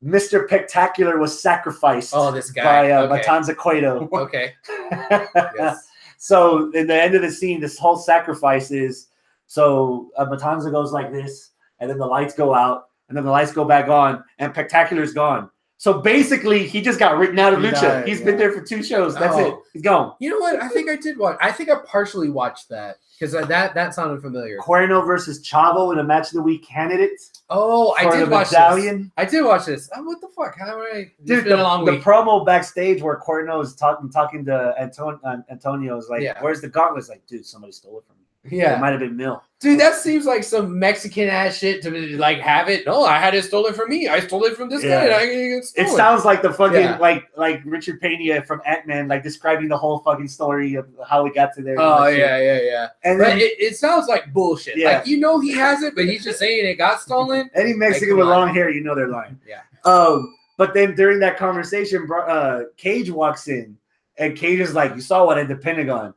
Mr. Spectacular was sacrificed. Oh, this guy by Matanza Cueto. Okay. Yes. So in the end of the scene, this whole sacrifice is Matanza goes like this. And then the lights go out, and then the lights go back on, and Spectacular's gone. So basically, he just got written out of Lucha. He's been there for 2 shows. That's it. He's gone. You know what? I think I did watch. I think I partially watched that because that sounded familiar. Cuerno versus Chavo in a match of the week candidate. Oh, I did watch this. I did watch this. What the fuck? How am I? Dude, the promo backstage where Cuerno is talking to Antonio is like, "Where's the gauntlet?" It's like, dude, somebody stole it from me. Yeah, it might have been Mill. Dude, that seems like some Mexican ass shit to like have it. No, I had it stolen from me. I stole it from this guy. It sounds like the fucking like Richard Pena from Ant-Man, like describing the whole fucking story of how we got to there. Oh yeah. And then it sounds like bullshit. Yeah. Like he has it, but he's just saying it got stolen. Any Mexican with long hair, they're lying. Yeah. But then during that conversation, Cage walks in, and Cage is like, "You saw what I did the Pentagon.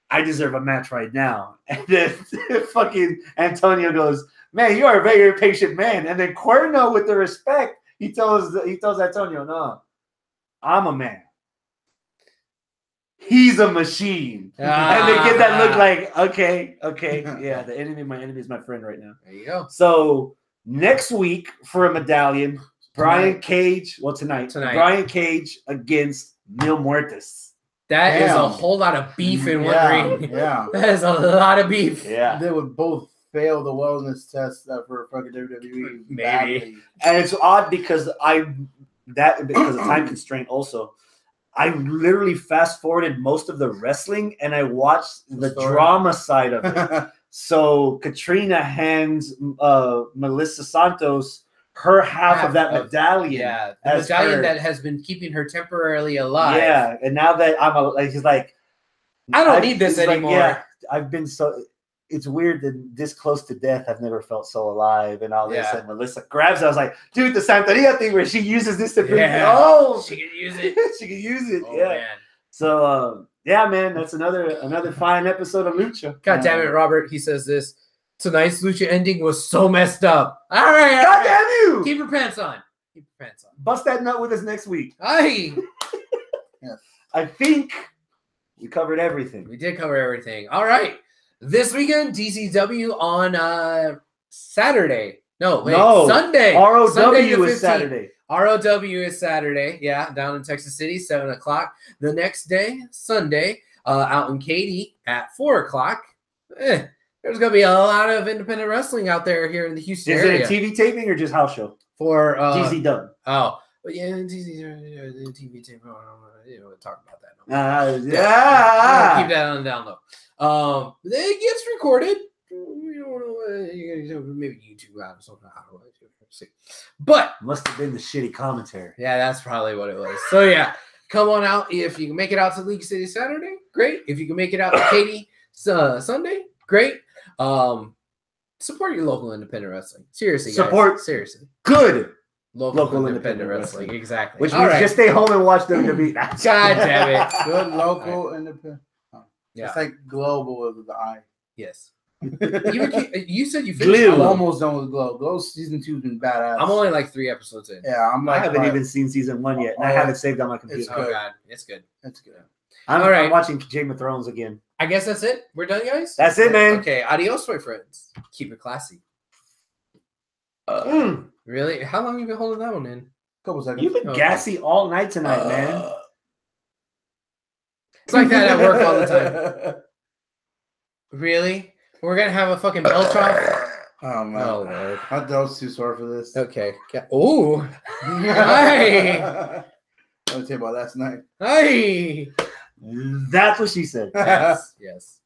I deserve a match right now." And then fucking Antonio goes, "Man, you are a very patient man." And then Cuerno, with the respect, he tells Antonio, "No, I'm a man. He's a machine." And they get that look like, okay, yeah, my enemy is my friend right now. There you go. So next week for a medallion, Brian Cage. Well, tonight. Brian Cage against Mil Muertes. That is a whole lot of beef in one ring. Yeah. That is a lot of beef. Yeah. They would both fail the wellness test for fucking WWE. Maybe. Badly. And it's odd because because of time constraint also. I literally fast forwarded most of the wrestling and I watched the drama side of it. So Katrina hands Melissa Santos her half of that medallion. Yeah, the medallion that has been keeping her temporarily alive. Yeah, and now that he's like, I don't need this anymore. Like, yeah, I've been so. It's weird that this close to death, I've never felt so alive and all this. And Melissa grabs it. I was like, dude, the Santeria thing where she uses this to bring she can use it. She can use it. Oh, yeah. Man. So man, that's another fine episode of Lucha. God damn it, Robert. He says this. Tonight's Lucha ending was so messed up. All right. God damn you. Keep your pants on. Bust that nut with us next week. Aye. I think we covered everything. We did cover everything. All right. This weekend, DCW on Saturday. No, Sunday. ROW Sunday is Saturday. ROW is Saturday. Yeah, down in Texas City, 7 o'clock. The next day, Sunday, out in Katy at 4 o'clock. There's going to be a lot of independent wrestling out there here in the Houston area. Is it a TV taping or just house show? For DZ Dub. Oh, but yeah, TV tape. You don't talk about that. No. Keep that on the down low. It gets recorded. You don't know, maybe YouTube out or something. See. But must have been the shitty commentary. Yeah, that's probably what it was. So yeah, come on out if you can make it out to League City Saturday. Great. If you can make it out to Katy Sunday, great. Support your local independent wrestling. Seriously, guys. Support seriously good Local independent wrestling. Exactly. Which All means right. just stay home and watch WWE. God damn it. Good local independent. Oh. Yeah. It's like global with the I. Yes. You said you finished. Glue. I'm almost done with Glow. Glow season 2 has been badass. I'm only like 3 episodes in. Yeah, I'm like. I haven't even seen season 1 yet, and I have it saved on my computer. It's Oh good. God, it's good. It's good. I'm All right. watching Game of Thrones again. I guess that's it. We're done, guys. That's it, man. Okay, adios, my friends. Keep it classy. Really? How long have you been holding that one in? Couple seconds. You've been gassy all night tonight, man. It's like that at work all the time. Really? We're gonna have a fucking belch off? Oh man. Oh Lord. My throat's too sore for this. Okay. Ooh. Hi. I'll tell you about last night. Hi. That's what she said. Yes. Yes.